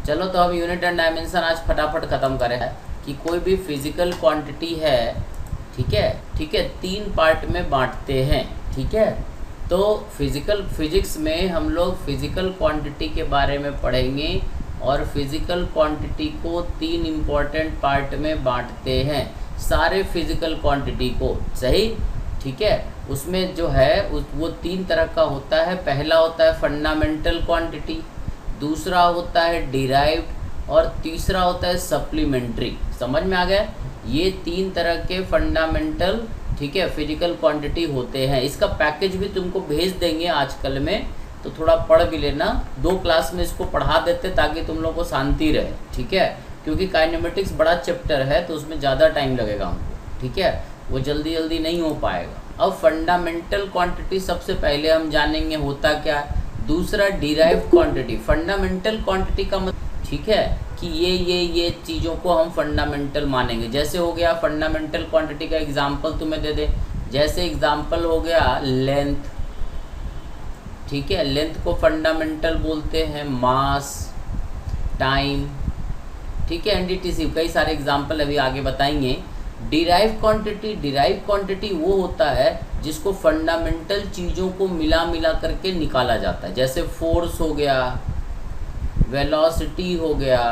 चलो तो हम यूनिट एंड डायमेंशन आज फटाफट ख़त्म करें कि कोई भी फिजिकल क्वांटिटी है, ठीक है, ठीक है, तीन पार्ट में बांटते हैं, ठीक है। तो फिजिक्स में हम लोग फिजिकल क्वांटिटी के बारे में पढ़ेंगे और फिजिकल क्वांटिटी को तीन इम्पॉर्टेंट पार्ट में बांटते हैं, सारे फिजिकल क्वांटिटी को, सही, ठीक है। उसमें जो है वो तीन तरह का होता है। पहला होता है फंडामेंटल क्वांटिटी, दूसरा होता है डिराइव्ड और तीसरा होता है सप्लीमेंट्री। समझ में आ गया? ये तीन तरह के फंडामेंटल, ठीक है, फिजिकल क्वांटिटी होते हैं। इसका पैकेज भी तुमको भेज देंगे आजकल में, तो थोड़ा पढ़ भी लेना। 2 क्लास में इसको पढ़ा देते ताकि तुम लोग को शांति रहे, ठीक है, क्योंकि काइनेमेटिक्स बड़ा चैप्टर है तो उसमें ज़्यादा टाइम लगेगा हमको, ठीक है, वो जल्दी जल्दी नहीं हो पाएगा। अब फंडामेंटल क्वांटिटी सबसे पहले हम जानेंगे होता क्या है। दूसरा डिराइव्ड क्वांटिटी। फंडामेंटल क्वांटिटी का मतलब, ठीक है, कि ये चीज़ों को हम फंडामेंटल मानेंगे। जैसे हो गया फंडामेंटल क्वांटिटी का एग्जांपल तुम्हें दे दे, जैसे एग्जांपल हो गया लेंथ, ठीक है, लेंथ को फंडामेंटल बोलते हैं। मास, टाइम, ठीक है, एनडीटीसी, कई सारे एग्जांपल अभी आगे बताएंगे। डिराइव क्वांटिटी वो होता है जिसको फंडामेंटल चीज़ों को मिला करके निकाला जाता है। जैसे फोर्स हो गया, वेलोसिटी हो गया,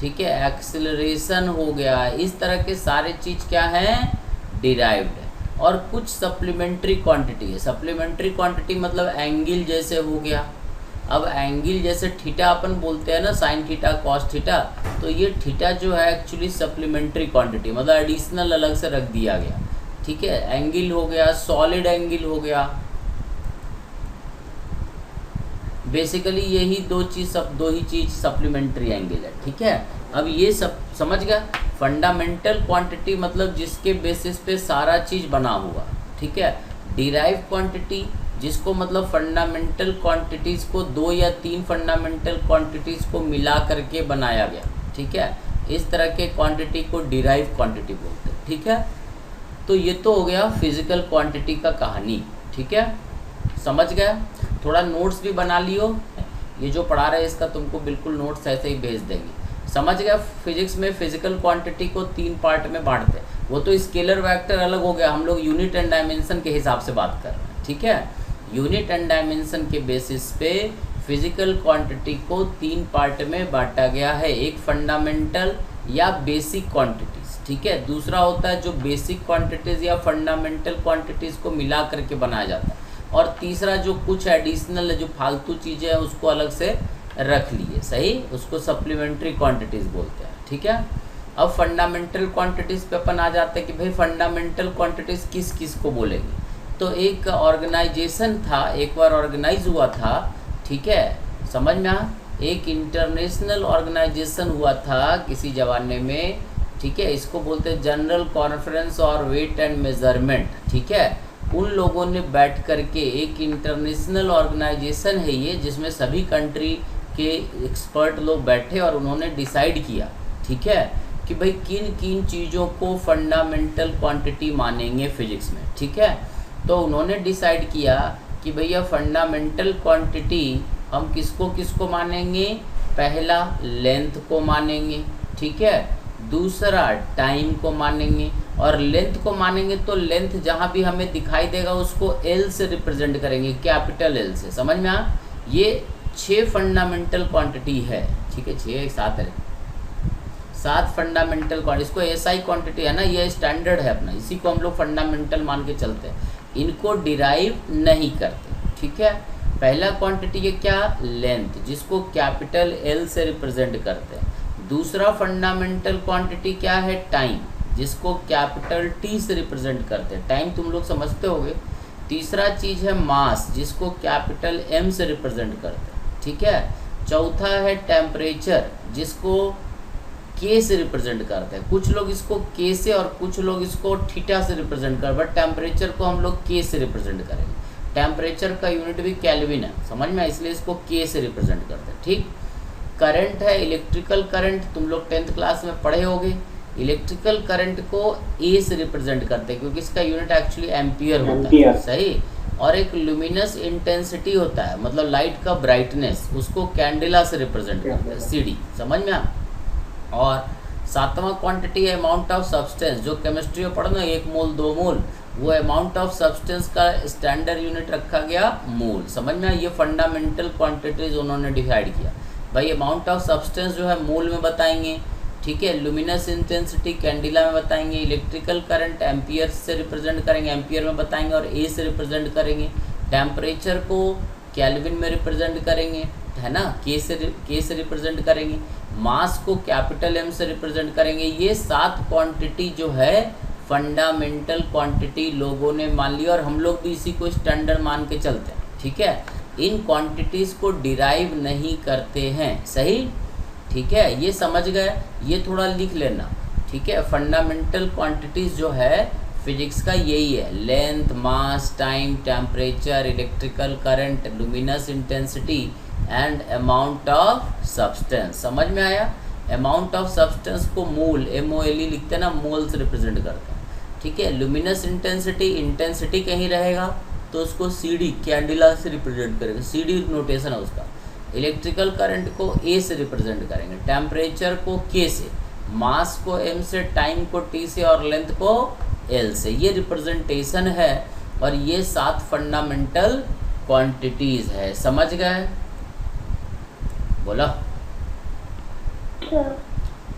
ठीक है, एक्सेलरेशन हो गया, इस तरह के सारे चीज़ क्या हैं, डिराइव्ड है। और कुछ सप्लीमेंट्री क्वांटिटी है। सप्लीमेंट्री क्वांटिटी मतलब एंगल जैसे हो गया। अब एंगल जैसे थीटा अपन बोलते हैं ना, साइन थीटा, कॉस थीटा, तो ये थीटा जो है एक्चुअली सप्लीमेंट्री क्वांटिटी, मतलब एडिशनल अलग से रख दिया गया, ठीक है। एंगल हो गया, सॉलिड एंगल हो गया, बेसिकली यही दो ही चीज़ सप्लीमेंट्री एंगल है, ठीक है। अब ये सब समझ गया। फंडामेंटल क्वांटिटी मतलब जिसके बेसिस पे सारा चीज़ बना हुआ, ठीक है। डिराइव क्वांटिटी जिसको मतलब फंडामेंटल क्वांटिटीज़ को 2 या 3 फंडामेंटल क्वांटिटीज़ को मिला करके बनाया गया, ठीक है। इस तरह के क्वांटिटी को डिराइव क्वांटिटी बोलते हैं, ठीक है। तो ये तो हो गया फिजिकल क्वांटिटी का कहानी, ठीक है, समझ गया। थोड़ा नोट्स भी बना लियो, ये जो पढ़ा रहे हैं इसका तुमको बिल्कुल नोट्स ऐसे ही भेज देंगे, समझ गया। फिजिक्स में फिजिकल क्वांटिटी को 3 पार्ट में बांटते हैं। वो तो स्केलर वेक्टर अलग हो गया, हम लोग यूनिट एंड डायमेंशन के हिसाब से बात कर रहे हैं, ठीक है। यूनिट एंड डायमेंशन के बेसिस पे फिजिकल क्वांटिटी को 3 पार्ट में बांटा गया है। एक फंडामेंटल या बेसिक क्वांटिटीज़, ठीक है। दूसरा होता है जो बेसिक क्वांटिटीज़ या फंडामेंटल क्वांटिटीज़ को मिला करके बनाया जाता है। और तीसरा जो कुछ एडिशनल जो फालतू चीज़ें हैं उसको अलग से रख लिए, सही, उसको सप्लीमेंट्री क्वांटिटीज़ बोलते हैं, ठीक है। अब फंडामेंटल क्वांटिटीज़ पे अपन आ जाते हैं कि भाई फंडामेंटल क्वांटिटीज़ किस किस को बोलेंगे। तो एक ऑर्गेनाइजेशन था, एक बार ऑर्गेनाइज हुआ था, ठीक है, समझ में आ, एक इंटरनेशनल ऑर्गेनाइजेशन हुआ था किसी ज़माने में, ठीक है। इसको बोलते हैं जनरल कॉन्फ्रेंस और वेट एंड मेजरमेंट, ठीक है। उन लोगों ने बैठ करके, एक इंटरनेशनल ऑर्गेनाइजेशन है ये, जिसमें सभी कंट्री के एक्सपर्ट लोग बैठे और उन्होंने डिसाइड किया, ठीक है, कि भाई किन किन चीज़ों को फंडामेंटल क्वांटिटी मानेंगे फिजिक्स में, ठीक है। तो उन्होंने डिसाइड किया कि भैया फंडामेंटल क्वांटिटी हम किसको किसको मानेंगे। पहला लेंथ को मानेंगे, ठीक है। दूसरा टाइम को मानेंगे। और लेंथ को मानेंगे तो लेंथ जहाँ भी हमें दिखाई देगा उसको एल से रिप्रेजेंट करेंगे, कैपिटल एल से, समझ में आ। ये 6 फंडामेंटल क्वांटिटी है, ठीक है, 6 7 है, 7 फंडामेंटल क्वांटिटी। इसको एसआई क्वांटिटी है ना, ये स्टैंडर्ड है अपना, इसी को हम लोग फंडामेंटल मान के चलते हैं। इनको डिराइव नहीं करते, ठीक है। पहला क्वांटिटी है क्या, लेंथ, जिसको कैपिटल एल से रिप्रेजेंट करते हैं। दूसरा फंडामेंटल क्वांटिटी क्या है, टाइम, जिसको कैपिटल टी से रिप्रेजेंट करते हैं। टाइम तुम लोग समझते होगे। तीसरा चीज़ है मास, जिसको कैपिटल एम से रिप्रेजेंट करते हैं, ठीक है। चौथा है टेम्परेचर, जिसको के से रिप्रेजेंट करते हैं। कुछ लोग इसको के से और कुछ लोग इसको थीटा से रिप्रेजेंट कर, बट टेम्परेचर को हम लोग के से रिप्रेजेंट करेंगे। टेम्परेचर का यूनिट भी केल्विन है, समझ में, इसलिए इसको के से रिप्रेजेंट करते हैं, ठीक। करंट है इलेक्ट्रिकल करंट, तुम लोग 10th क्लास में पढ़े होगे। इलेक्ट्रिकल करंट को ए से रिप्रेजेंट करते हैं क्योंकि इसका यूनिट एक्चुअली एम्पियर होता है, सही। और एक लुमिनस इंटेंसिटी होता है, मतलब लाइट का ब्राइटनेस, उसको कैंडेला से रिप्रेजेंट करते हैं, CD। समझ में आ? और सातवां क्वांटिटी है अमाउंट ऑफ सब्सटेंस, जो केमिस्ट्री में पढ़ना 1 मोल 2 मोल, वो अमाउंट ऑफ सब्सटेंस का स्टैंडर्ड यूनिट रखा गया मोल। समझ में? ये फंडामेंटल क्वांटिटीज उन्होंने डिसाइड किया। भाई अमाउंट ऑफ सब्सटेंस जो है मोल में बताएंगे, ठीक है, लुमिनस इंटेंसिटी कैंडिला में बताएंगे, इलेक्ट्रिकल करंट एम्पियर से रिप्रेजेंट करेंगे, एम्पियर में बताएंगे और ए से रिप्रेजेंट करेंगे, टेम्परेचर को केल्विन में रिप्रेजेंट करेंगे, है ना, के से रिप्रेजेंट करेंगे, मास को कैपिटल M से रिप्रेजेंट करेंगे। ये 7 क्वांटिटी जो है फंडामेंटल क्वांटिटी लोगों ने मान लिया और हम लोग भी इसी को स्टैंडर्ड मान के चलते हैं, ठीक है। इन क्वांटिटीज़ को डिराइव नहीं करते हैं, सही, ठीक है, ये समझ गए, ये थोड़ा लिख लेना, ठीक है। फंडामेंटल क्वांटिटीज़ जो है फिजिक्स का यही है, length, mass, time, temperature, electrical current, luminous intensity and amount of substance. समझ में आया? अमाउंट ऑफ सब्सटेंस को मोल, MOLE लिखते हैं ना, मोल से रिप्रेजेंट करते हैं, ठीक है। लुमिनस इंटेंसिटी कहीं रहेगा तो उसको CD कैंडिला से रिप्रेजेंट करेंगे, CD नोटेशन है उसका। इलेक्ट्रिकल करंट को A से रिप्रेजेंट करेंगे, टेम्परेचर को K से, मास को M से, टाइम को T से और लेंथ को L से। ये रिप्रेजेंटेशन है और ये 7 फंडामेंटल क्वांटिटीज़ है। समझ गए? बोला,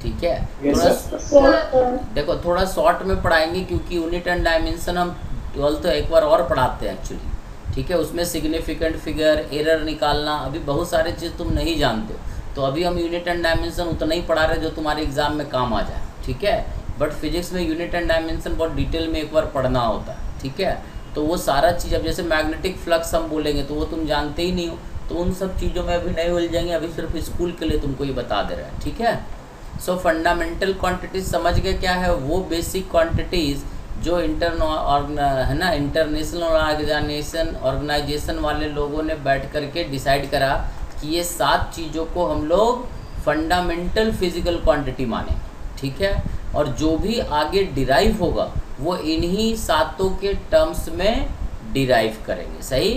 ठीक है। देखो थोड़ा शॉर्ट में पढ़ाएंगे क्योंकि यूनिट एंड डायमेंशन हम 12th एक बार और पढ़ाते हैं एक्चुअली, ठीक है। उसमें सिग्निफिकेंट फिगर, एरर निकालना, अभी बहुत सारे चीज़ तुम नहीं जानते हो, तो अभी हम यूनिट एंड डायमेंशन उतना ही पढ़ा रहे जो तुम्हारे एग्जाम में काम आ जाए, ठीक है। बट फिजिक्स में यूनिट एंड डायमेंशन बहुत डिटेल में एक बार पढ़ना होता है, ठीक है। तो वो सारा चीज़, अब जैसे मैग्नेटिक फ्लक्स हम बोलेंगे तो वो तुम जानते ही नहीं हो, तो उन सब चीज़ों में अभी नहीं उलझेंगे, अभी सिर्फ स्कूल के लिए तुमको ये बता दे रहे हैं, ठीक है। सो फंडामेंटल क्वांटिटीज समझ गए क्या है? वो बेसिक क्वांटिटीज़ जो है ना, इंटरनेशनल ऑर्गेनाइजेशन वाले लोगों ने बैठ करके डिसाइड करा कि ये 7 चीज़ों को हम लोग फंडामेंटल फिजिकल क्वांटिटी माने, ठीक है। और जो भी आगे डिराइव होगा वो इन्हीं 7 के टर्म्स में डिराइव करेंगे, सही।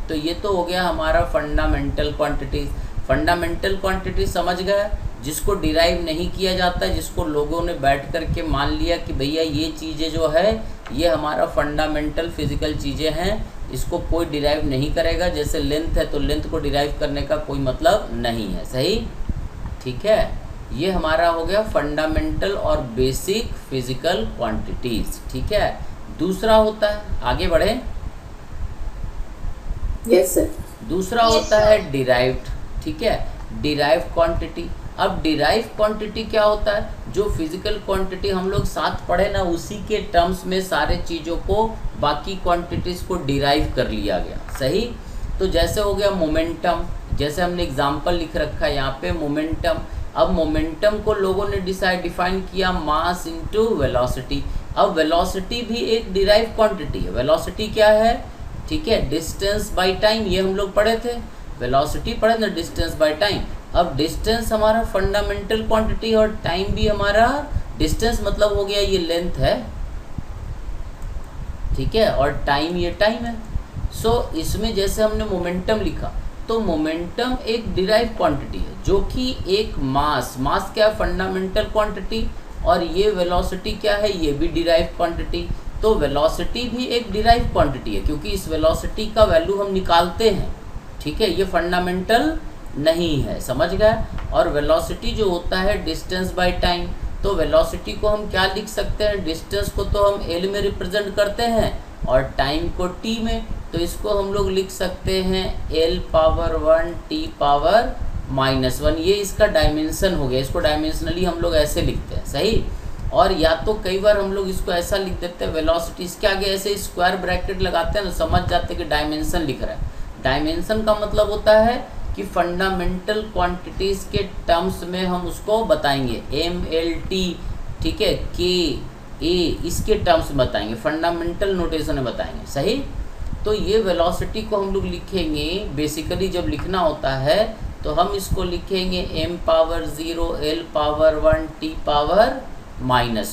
तो ये तो हो गया हमारा फंडामेंटल क्वांटिटीज। फंडामेंटल क्वांटिटीज समझ गए, जिसको डिराइव नहीं किया जाता है, जिसको लोगों ने बैठ कर के मान लिया कि भैया ये चीज़ें जो है ये हमारा फंडामेंटल फिजिकल चीज़ें हैं, इसको कोई डिराइव नहीं करेगा। जैसे लेंथ है तो लेंथ को डिराइव करने का कोई मतलब नहीं है, सही, ठीक है। ये हमारा हो गया फंडामेंटल और बेसिक फिजिकल क्वांटिटीज, ठीक है। दूसरा होता है, आगे बढ़े, यस सर। दूसरा होता है डिराइव्ड, ठीक है, डिराइव क्वांटिटी। अब डिराइव क्वांटिटी क्या होता है? जो फिजिकल क्वांटिटी हम लोग साथ पढ़े ना, उसी के टर्म्स में सारे चीज़ों को, बाकी क्वांटिटीज़ को डिराइव कर लिया गया, सही। तो जैसे हो गया मोमेंटम, जैसे हमने एग्जांपल लिख रखा है यहाँ पे मोमेंटम। अब मोमेंटम को लोगों ने डिफाइन किया मास इनटू वेलोसिटी। अब वेलोसिटी भी एक डिराइव क्वांटिटी है। वेलोसिटी क्या है? ठीक है, डिस्टेंस बाय टाइम, ये हम लोग पढ़े थे, वेलोसिटी पढ़े ना, डिस्टेंस बाय टाइम। अब डिस्टेंस हमारा फंडामेंटल क्वांटिटी और टाइम भी हमारा, डिस्टेंस मतलब हो गया ये लेंथ है, ठीक है, और टाइम ये टाइम है। सो इसमें जैसे हमने मोमेंटम लिखा, तो मोमेंटम एक डिराइव क्वांटिटी है, जो कि एक मास क्या है? Fundamental quantity. और ये वेलोसिटी क्या है? ये भी डिराइव क्वांटिटी। तो वेलोसिटी भी एक डिराइव क्वांटिटी है, क्योंकि इस वेलोसिटी का वैल्यू हम निकालते हैं, ठीक है, ये फंडामेंटल नहीं है, समझ गए। और वेलोसिटी जो होता है डिस्टेंस बाय टाइम, तो वेलोसिटी को हम क्या लिख सकते हैं? डिस्टेंस को तो हम L में रिप्रेजेंट करते हैं और टाइम को T में, तो इसको हम लोग लिख सकते हैं L⁻⁴ T⁻⁻⁻⁴ ये इसका डायमेंशन हो गया। इसको डायमेंशनली हम लोग ऐसे लिखते हैं, सही। और या तो कई बार हम लोग इसको ऐसा लिख देते हैं, वेलोसिटी इसके आगे ऐसे स्क्वायर ब्रैकेट लगाते हैं ना, समझ जाते हैं कि डायमेंशन लिख रहा है। डायमेंशन का मतलब होता है कि फंडामेंटल क्वांटिटीज़ के टर्म्स में हम उसको बताएंगे, MLT, ठीक है, KA, इसके टर्म्स में बताएंगे, फंडामेंटल नोटेशन में बताएंगे, सही। तो ये वेलोसिटी को हम लोग लिखेंगे, बेसिकली जब लिखना होता है तो हम इसको लिखेंगे m⁻⁴ L⁻⁴ T⁻⁻⁻⁴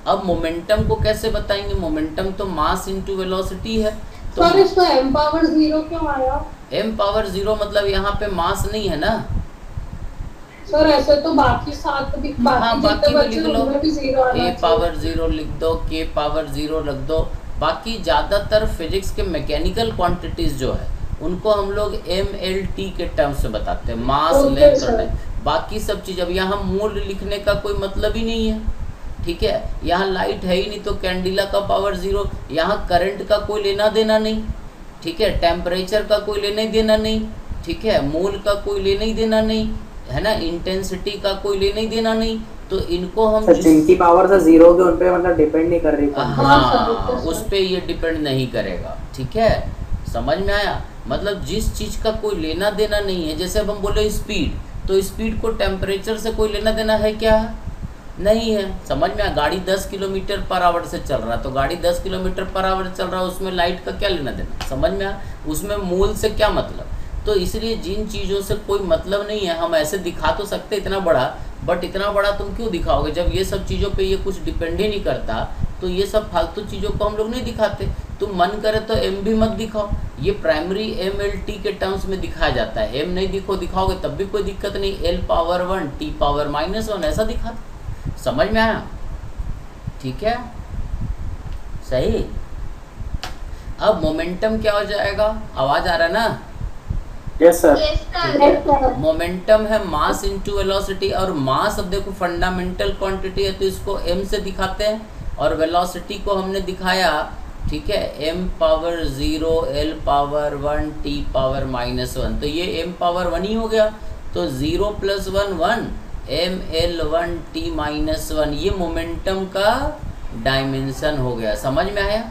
अब मोमेंटम को कैसे बताएंगे? मोमेंटम तो मास इंटू वेलोसिटी है, तो सर इसमें m पावर 0 क्यों आया? m पावर 0 मतलब यहाँ पे मास नहीं है ना। सर ऐसे तो बाकी सात भी, हाँ बाकी जितने बाकी भी बच्चे लिख लो, उनमें भी 0 a आना पावर चाहिए। 0 लिख दो, k पावर 0 रख दो। बाकी ज़्यादातर फिजिक्स के मैकेनिकल क्वांटिटीज़ जो है उनको हम लोग mlt के टर्म्स में बताते हैं, मास ओके लेंथ और सर। टाइम। बाकी सब चीज़ अब यहाँ मूल लिखने का कोई मतलब ही नहीं है, ठीक है। यहाँ लाइट है ही नहीं तो कैंडिला का पावर 0, यहाँ करंट का कोई लेना देना नहीं, ठीक है। टेम्परेचर का कोई लेना देना नहीं, ठीक है। मूल का कोई लेना देना नहीं, है ना। इंटेंसिटी का कोई लेना देना नहीं। तो इनको हम सर जिनकी पावर से 0 के उन पे मतलब डिपेंड नहीं कर रही हाँ सर, ओके हाँ सर। उस पे ये डिपेंड नहीं करेगा, ठीक है। समझ में आया। मतलब जिस चीज़ का कोई लेना देना नहीं है, जैसे अब हम बोले स्पीड, तो स्पीड को टेम्परेचर से कोई लेना देना है क्या? नहीं है। समझ में आया। गाड़ी 10 किलोमीटर पर आवर से चल रहा है तो गाड़ी 10 किलोमीटर पर आवर चल रहा है, उसमें लाइट का क्या लेना देना? समझ में आया। उसमें मूल से क्या मतलब। तो इसलिए जिन चीज़ों से कोई मतलब नहीं है, हम ऐसे दिखा तो सकते इतना बड़ा, बट इतना बड़ा तुम क्यों दिखाओगे जब ये सब चीज़ों पे ये कुछ डिपेंड ही नहीं करता। तो ये सब फालतू चीज़ों को हम लोग नहीं दिखाते। तुम मन करे तो m भी मत दिखाओ, ये प्राइमरी mlt के टर्म्स में दिखाया जाता है। m नहीं दिखाओगे तब भी कोई दिक्कत नहीं, l पावर 1 t पावर -1 ऐसा दिखाते। समझ में आया, ठीक है, सही। अब मोमेंटम क्या हो जाएगा? आवाज आ रहा है ना? Yes sir. मोमेंटम है मास इनटू वेलोसिटी, और मास अब देखो फंडामेंटल क्वांटिटी है तो इसको m से दिखाते हैं, और वेलोसिटी को हमने दिखाया, ठीक है, m power 0 l power 1 t power -1। तो ये m पावर 1 ही हो गया, तो 0 + 1 1 m l 1 t -1 ये मोमेंटम का डायमेंशन हो गया। समझ में आया,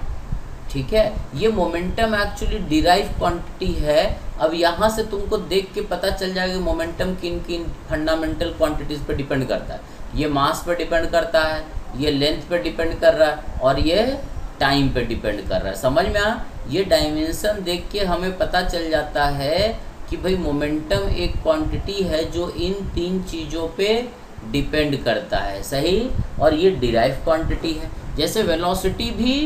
ठीक है। ये मोमेंटम एक्चुअली डिराइव क्वांटिटी है। अब यहाँ से तुमको देख के पता चल जाएगा मोमेंटम किन किन फंडामेंटल क्वांटिटीज़ पे डिपेंड करता है। ये मास पे डिपेंड करता है, ये लेंथ पे डिपेंड कर रहा है, और ये टाइम पे डिपेंड कर रहा है। समझ में आ। ये डायमेंशन देख के हमें पता चल जाता है कि भाई मोमेंटम एक क्वांटिटी है जो इन तीन चीज़ों पे डिपेंड करता है, सही। और ये डिराइव क्वांटिटी है। जैसे वेलोसिटी भी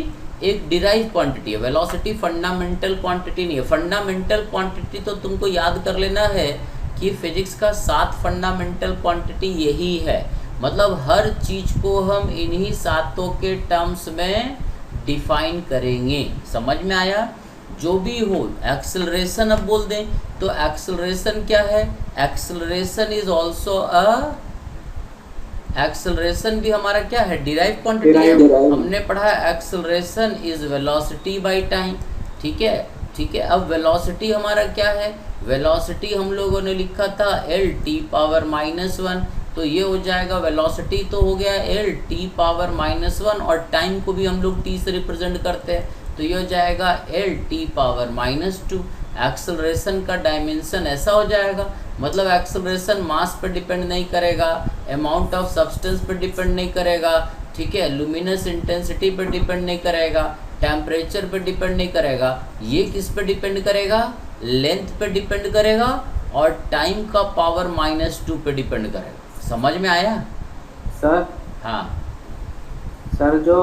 एक डिराइव क्वांटिटी है, वेलोसिटी फंडामेंटल क्वांटिटी नहीं है। फंडामेंटल क्वांटिटी तो तुमको याद कर लेना है कि फिजिक्स का 7 फंडामेंटल क्वांटिटी यही है। मतलब हर चीज़ को हम इन्हीं सातों के टर्म्स में डिफाइन करेंगे। समझ में आया। जो भी हो, एक्सेलरेशन अब बोल दें तो एक्सेलरेशन क्या है? एक्सेलरेशन इज ऑल्सो एक्सेलरेशन भी हमारा क्या है? डिराइव क्वांटिटी है। हमने पढ़ा acceleration is velocity by time, ठीक है, ठीक है। अब वेलोसिटी हमारा क्या है? वेलोसिटी हम लोगों ने लिखा था l t पावर -1, तो ये हो जाएगा वेलोसिटी तो हो गया l t पावर -1, और टाइम को भी हम लोग t से रिप्रेजेंट करते हैं, तो ये हो जाएगा l t पावर -2। एक्सेलरेशन का डायमेंशन ऐसा हो जाएगा। मतलब एक्सेलरेशन मास पर डिपेंड नहीं करेगा, अमाउंट ऑफ सब्सटेंस पर डिपेंड नहीं करेगा, ठीक है, लुमिनस इंटेंसिटी पर डिपेंड नहीं करेगा, टेम्परेचर पर डिपेंड नहीं करेगा। ये किस पर डिपेंड करेगा? लेंथ पे डिपेंड करेगा, और टाइम का पावर -2 पे डिपेंड करेगा। समझ में आया सर? हाँ सर जो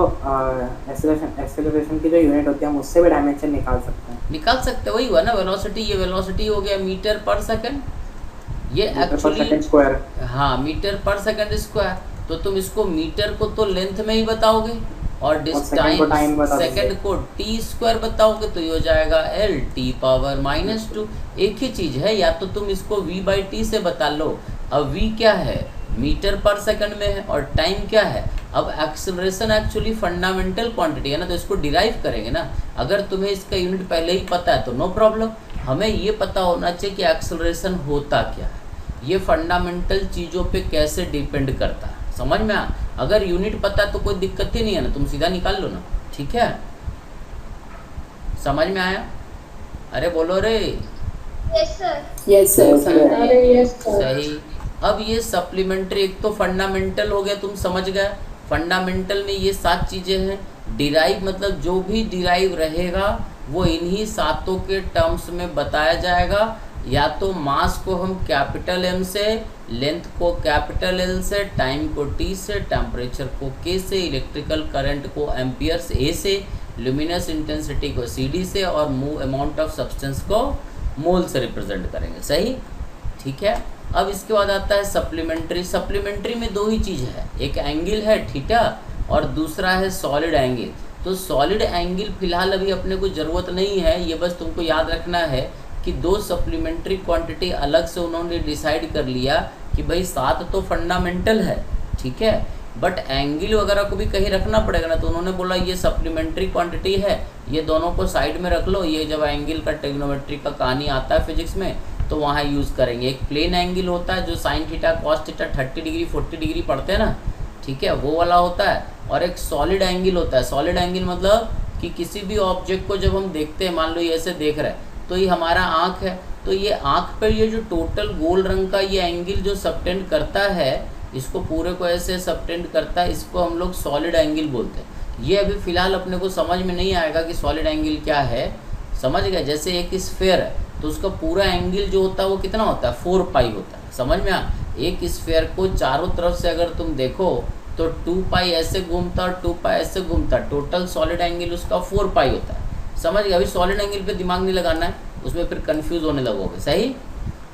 एक्सेलरेशन की जो यूनिट होती है हम उससे भी डायमेंशन निकाल सकते हैं? निकाल सकते, वही हुआ ना वेलोसिटी। ये वेलोसिटी हो गया मीटर पर सेकंड, ये एक्चुअली स्क्वायर। हाँ मीटर पर सेकंड स्क्वायर। तो तुम इसको मीटर को तो लेंथ में ही बताओगे, और टाइम सेकंड को टी स्क्वायर बताओगे, तो ये हो जाएगा l t पावर -2। एक ही चीज़ है, या तो तुम इसको v/t से बता लो। अब v क्या है? मीटर पर सेकंड में है, और टाइम क्या है? अब एक्सेलरेशन एक्चुअली फंडामेंटल क्वांटिटी है ना, तो इसको डिराइव करेंगे ना। अगर तुम्हें इसका यूनिट पहले ही पता है तो नो प्रॉब्लम। हमें ये पता होना चाहिए कि एक्सेलरेशन होता क्या है, ये फंडामेंटल चीज़ों पे कैसे डिपेंड करता है। समझ में आ। अगर यूनिट पता है तो कोई दिक्कत ही नहीं है ना, तुम सीधा निकाल लो ना, ठीक है। समझ में आया? अरे बोलो रे। Yes sir. Yes sir. अरे यस सर। सही। अब ये सप्लीमेंट्री, एक तो फंडामेंटल हो गया, तुम समझ गए। फंडामेंटल में ये 7 चीज़ें हैं। डिराइव मतलब जो भी डिराइव रहेगा वो इन्हीं सातों के टर्म्स में बताया जाएगा। या तो मास को हम कैपिटल M से, लेंथ को कैपिटल L से, टाइम को T से, टेम्परेचर को K से, इलेक्ट्रिकल करंट को एम्पियर्स A से, ल्यूमिनस इंटेंसिटी को CD से और मूव अमाउंट ऑफ सब्सटेंस को मोल से रिप्रेजेंट करेंगे। सही, ठीक है। अब इसके बाद आता है सप्लीमेंट्री। सप्लीमेंट्री में दो ही चीज़ है, एक एंगल है थीटा और दूसरा है सॉलिड एंगल। तो सॉलिड एंगल फिलहाल अभी अपने को ज़रूरत नहीं है, ये बस तुमको याद रखना है कि दो सप्लीमेंट्री क्वांटिटी अलग से उन्होंने डिसाइड कर लिया कि भाई 7 तो फंडामेंटल है, ठीक है, बट एंगल वगैरह को भी कहीं रखना पड़ेगा ना, तो उन्होंने बोला ये सप्लीमेंट्री क्वांटिटी है, ये दोनों को साइड में रख लो। ये जब एंगल का ट्रिग्नोमेट्री का कहानी आता है फिजिक्स में तो वहाँ यूज़ करेंगे। एक प्लेन एंगल होता है जो sine theta cos theta 30 degree 40 degree पढ़ते हैं ना, ठीक है, वो वाला होता है। और एक सॉलिड एंगल होता है। सॉलिड एंगल मतलब कि किसी भी ऑब्जेक्ट को जब हम देखते हैं, मान लो ये ऐसे देख रहे हैं, तो ये हमारा आँख है, तो ये आँख पर ये जो टोटल गोल रंग का ये एंगल जो सबटेंड करता है, इसको पूरे को ऐसे सबटेंड करता है, इसको हम लोग सॉलिड एंगल बोलते हैं। ये अभी फ़िलहाल अपने को समझ में नहीं आएगा कि सॉलिड एंगल क्या है, समझ गए। जैसे एक स्फेयर है तो उसका पूरा एंगल जो होता है वो कितना होता है, 4 पाई होता है, समझ में आ। एक स्फेयर को चारों तरफ से अगर तुम देखो तो 2 पाई ऐसे घूमता और 2 पाई ऐसे घूमता, टोटल सॉलिड एंगल उसका 4 पाई होता है, समझ गए। अभी सॉलिड एंगल पे दिमाग नहीं लगाना है, उसमें फिर कंफ्यूज होने लगोगे। सही,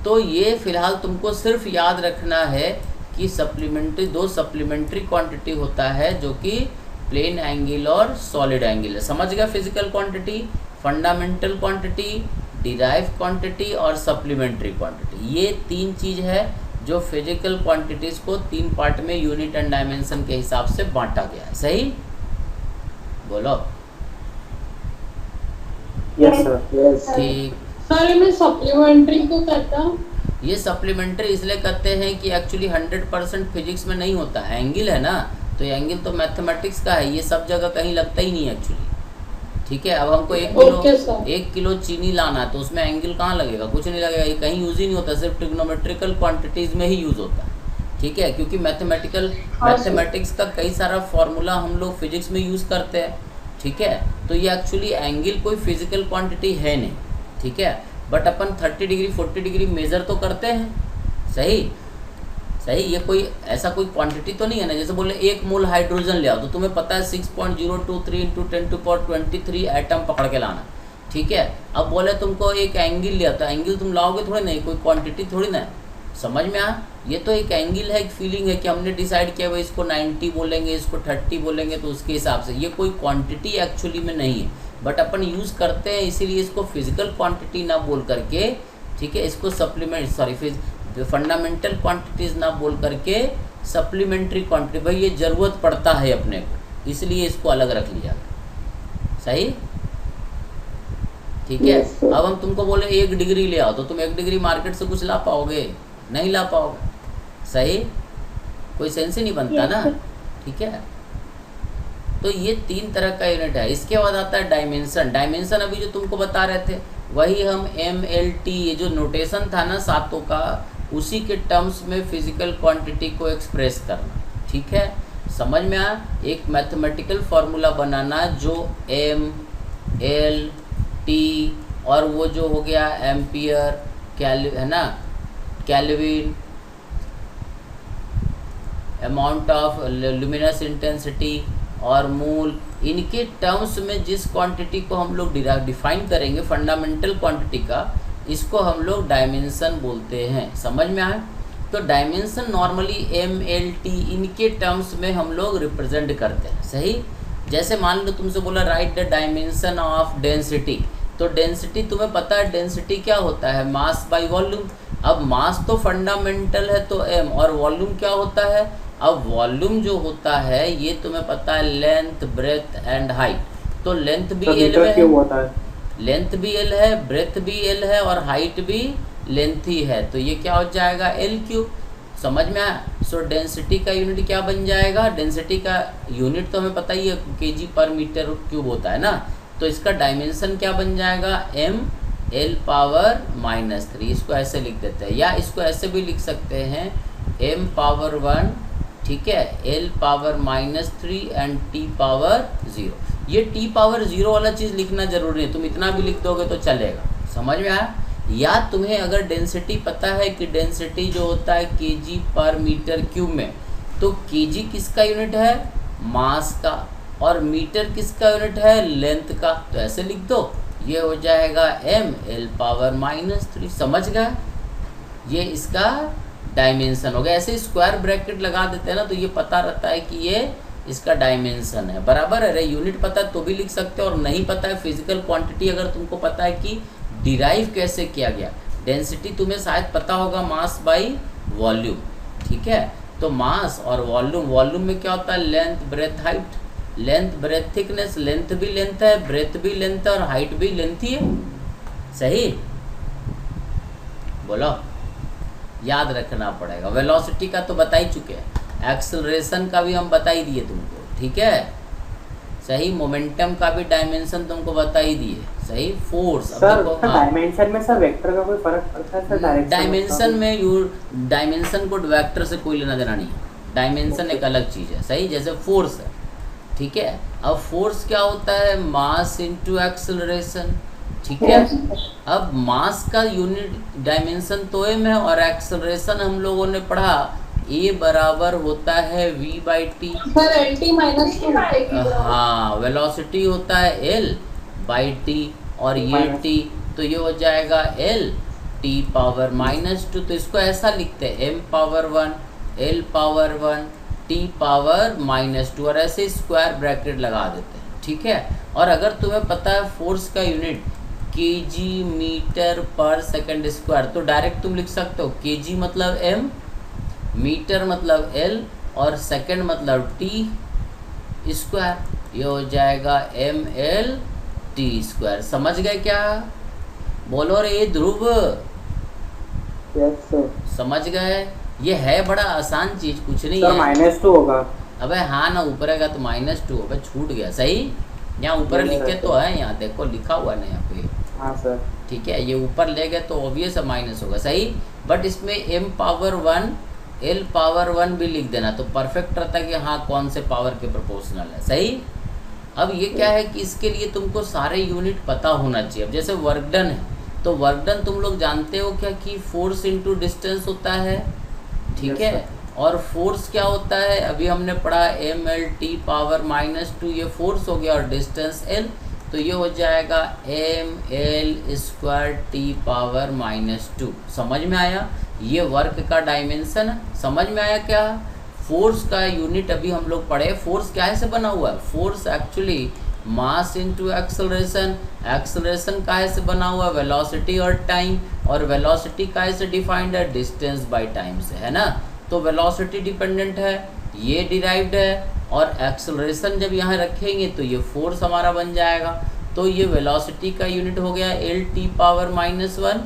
तो ये फिलहाल तुमको सिर्फ याद रखना है कि सप्लीमेंट्री, दो सप्लीमेंट्री क्वांटिटी होता है जो कि प्लेन एंगल और सॉलिड एंगल है। समझ गया, physical quantity, fundamental quantity, derive quantity और सप्लीमेंट्री क्वांटिटी, ये 3 चीज़ है जो फिजिकल क्वांटिटीज़ को 3 पार्ट में यूनिट एंड डायमेंशन के हिसाब से बांटा गया है। सही, बोलो। Yes sir, yes. ठीक, सर मैं सप्लीमेंट्री को कहता हूँ। ये सप्लीमेंट्री इसलिए कहते हैं कि एक्चुअली 100% फिजिक्स में नहीं होता है। एंगल है ना, तो एंगल तो मैथमेटिक्स का है, ये सब जगह कहीं लगता ही नहीं है एक्चुअली, ठीक है। अब हमको 1 किलो चीनी लाना है तो उसमें एंगल कहाँ लगेगा, कुछ नहीं लगेगा, ये कहीं यूज़ ही नहीं होता, सिर्फ ट्रिग्नोमेट्रिकल क्वांटिटीज़ में ही यूज़ होता है, ठीक है। क्योंकि मैथमेटिक्स का कई सारा फॉर्मूला हम लोग फिजिक्स में यूज़ करते हैं, ठीक है। तो ये एक्चुअली एंगल कोई फिजिकल क्वांटिटी है नहीं, ठीक है, but upon 30 degree 40 degree measure तो करते हैं। सही, सही, ये कोई ऐसा कोई क्वांटिटी तो नहीं है ना। जैसे बोले 1 मोल हाइड्रोजन ले आओ तो तुम्हें पता है 6.023 × 10⁻23 एटम पकड़ के लाना, ठीक है। अब बोले तुमको एक एंगल ले आओ तो एंगल तुम लाओगे थोड़ी नहीं, कोई क्वांटिटी थोड़ी ना, समझ में आ। ये तो एक एंगल है, एक फीलिंग है कि हमने डिसाइड किया भाई इसको 90 बोलेंगे, इसको 30 बोलेंगे, तो उसके हिसाब से। ये कोई क्वांटिटी एक्चुअली में नहीं है, बट अपन यूज़ करते हैं, इसीलिए इसको फिजिकल क्वांटिटी ना बोल करके, ठीक है, इसको फंडामेंटल क्वांटिटीज़ ना बोल करके सप्लीमेंट्री क्वांटिटी, भाई ये ज़रूरत पड़ता है अपने को, इसलिए इसको अलग रख लिया। सही, ठीक है। अब हम तुमको बोले 1 डिग्री ले आओ तो तुम 1 डिग्री मार्केट से कुछ ला पाओगे, नहीं ला पाओगे। सही, कोई सेंस ही नहीं बनता ना, ठीक है। तो ये 3 तरह का यूनिट है। इसके बाद आता है डायमेंशन। डायमेंशन अभी जो तुमको बता रहे थे वही हम MLT, ये जो नोटेशन था ना 7 का, उसी के टर्म्स में फिजिकल क्वांटिटी को एक्सप्रेस करना, ठीक है। समझ में आ, एक मैथमेटिकल फार्मूला बनाना जो MLT और वो जो हो गया एम्पियर, है ना, kelvin, amount of luminous intensity और मूल, इनके टर्म्स में जिस क्वांटिटी को हम लोग डिफाइन करेंगे फंडामेंटल क्वांटिटी का, इसको हम लोग डायमेंशन बोलते हैं। समझ में आए, तो डायमेंशन नॉर्मली MLT इनके टर्म्स में हम लोग रिप्रेजेंट करते हैं। सही, जैसे मान लो तुमसे बोला right the dimension of density, तो डेंसिटी तुम्हें पता है डेंसिटी क्या होता है, मास बाय वॉल्यूम। अब मास तो फंडामेंटल है तो m, और वॉल्यूम क्या होता है, अब वॉल्यूम जो होता है ये तुम्हें पता है लेंथ ब्रेथ एंड हाइट, तो लेंथ भी L में है, लेंथ भी L है, ब्रेथ भी L है और हाइट भी लेंथ ही है, तो ये क्या हो जाएगा L3। समझ में आया। सो डेंसिटी का यूनिट क्या बन जाएगा, डेंसिटी का यूनिट तो हमें पता ही है kg/m³ होता है ना, तो इसका डायमेंशन क्या बन जाएगा mL⁻⁻3। इसको ऐसे लिख देते हैं, या इसको ऐसे भी लिख सकते हैं m⁻1, ठीक है, L⁻−3 एंड T⁻0। ये T⁻0 वाला चीज़ लिखना जरूरी है, तुम इतना भी लिख दोगे तो चलेगा। समझ में आया। या तुम्हें अगर डेंसिटी पता है कि डेंसिटी जो होता है kg/m³ में, तो kg किसका यूनिट है, मास का, और मीटर किसका यूनिट है, लेंथ का, तो ऐसे लिख दो, ये हो जाएगा ml पावर -3। समझ गए, ये इसका डायमेंशन हो गया। ऐसे स्क्वायर ब्रैकेट लगा देते हैं ना तो ये पता रहता है कि ये इसका डायमेंशन है, बराबर है। अरे यूनिट पता है तो भी लिख सकते हो, और नहीं पता है फिजिकल क्वांटिटी अगर तुमको पता है कि डिराइव कैसे किया गया। डेंसिटी तुम्हें शायद पता होगा, मास बाई वॉल्यूम, ठीक है। तो मास और वॉल्यूम, वॉल्यूम में क्या होता है, length breadth height, length breadth thickness, length भी लेंथ है, ब्रेथ भी लेंथ है, और हाइट भी लेंथ ही है, सही, बोलो, याद रखना पड़ेगा। वेलोसिटी का तो बता ही चुके हैं, एक्सेलरेशन का भी हम बता ही दिए तुमको, ठीक है, सही। मोमेंटम का भी डायमेंशन तुमको बता ही दिए, सही। फोर्स सर डायमेंशन में सर वेक्टर का कोई फर्क पड़ता है सर, डायरेक्शन डायमेंशन में डायमेंशन को वेक्टर से कोई लेना देना नहीं है, डायमेंशन एक अलग चीज़ है, सही। जैसे फोर्स है, ठीक है। अब फोर्स क्या होता है, मास इनटू एक्सेलरेशन, ठीक है। अब मास का यूनिट डायमेंशन तो एम है, और एक्सेलरेशन हम लोगों ने पढ़ा ए बराबर होता है v/t। Sir LT-2। हाँ, वेलोसिटी होता है l/t, और ये t, तो ये हो जाएगा l t⁻²। तो इसको ऐसा लिखते हैं m power 1 l power 1 t power -2, और ऐसे स्क्वायर ब्रैकेट लगा देते हैं, ठीक है। और अगर तुम्हें पता है फोर्स का यूनिट kg मीटर पर सेकंड स्क्वायर, तो डायरेक्ट तुम लिख सकते हो kg मतलब m, मीटर मतलब l, और सेकंड मतलब t स्क्वायर, ये हो जाएगा ml t स्क्वायर। समझ गए क्या, बोलो रे ध्रुव, यस सर। समझ गए। ये है बड़ा आसान चीज, कुछ नहीं सर है। -2 होगा। अबे हाँ ना, ऊपर आएगा तो -2, अबे छूट गया, सही। यहाँ ऊपर लिखे तो है, यहाँ देखो लिखा हुआ ना यहाँ पे, हाँ सर, ठीक है। ये ऊपर ले गए तो ऑब्वियस है माइनस होगा, सही। बट इसमें m पावर 1 l पावर 1 भी लिख देना तो परफेक्ट रहता है कि हाँ कौन से पावर के प्रोपोर्शनल है, सही। अब ये क्या है कि इसके लिए तुमको सारे यूनिट पता होना चाहिए। अब जैसे वर्क डन है, तो वर्क डन तुम लोग जानते हो क्या कि फोर्स इनटू डिस्टेंस होता है, ठीक Yes, है। sir. और फोर्स क्या होता है, अभी हमने पढ़ा ml/t⁻², ये फोर्स हो गया, और डिस्टेंस l, तो ये हो जाएगा ml²t⁻²। समझ में आया, ये वर्क का डायमेंशन है, समझ में आया क्या। फोर्स का यूनिट अभी हम लोग पढ़े, फोर्स क्या से बना हुआ है, force actually mass into acceleration, acceleration काहे से बना हुआ है, वेलोसिटी और टाइम, और वेलोसिटी काहे से डिफाइंड है, डिस्टेंस बाय टाइम से, है ना। तो वेलोसिटी डिपेंडेंट है, ये डिराइव्ड है, और एक्सेलरेशन जब यहाँ रखेंगे तो ये फोर्स हमारा बन जाएगा। तो ये वेलोसिटी का यूनिट हो गया l⁻⁻1,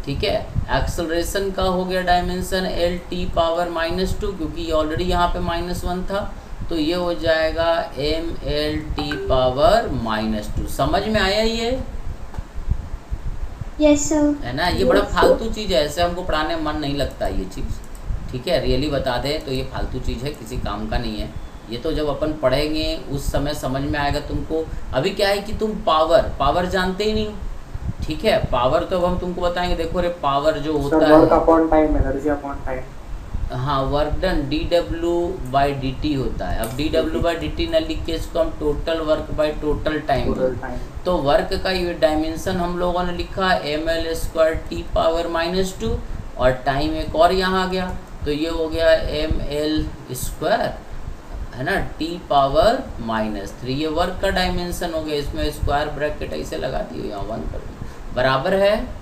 ठीक है। एक्सेलरेशन का हो गया डायमेंशन l⁻⁻2, क्योंकि ये ऑलरेडी यहाँ पे -1 था, तो ये हो जाएगा ml⁻⁻2। समझ में आया ये, यस सर। है ना। ये बड़ा फालतू चीज़ है, ऐसे हमको पढ़ाने में मन नहीं लगता ये चीज़, ठीक है। रियली बता दें तो ये फालतू चीज़ है, किसी काम का नहीं है। ये तो जब अपन पढ़ेंगे उस समय समझ में आएगा तुमको। अभी क्या है कि तुम पावर जानते ही नहीं, ठीक है। पावर तो अब हम तुमको बताएंगे। देखो रे, पावर जो होता है work upon time, energy upon time, हाँ, वर्क डन dw/dt होता है। अब dw/dt न लिख के इसको हम total work by total time, तो वर्क का ये डायमेंशन हम लोगों ने लिखा ml²t⁻², और टाइम एक और यहाँ आ गया, तो ये हो गया ml², है ना, t⁻−3। ये वर्क का डायमेंशन हो गया। इसमें स्क्वायर ब्रैकेट ऐसे लगा दिए, यहाँ 1 कर दिए, बराबर है।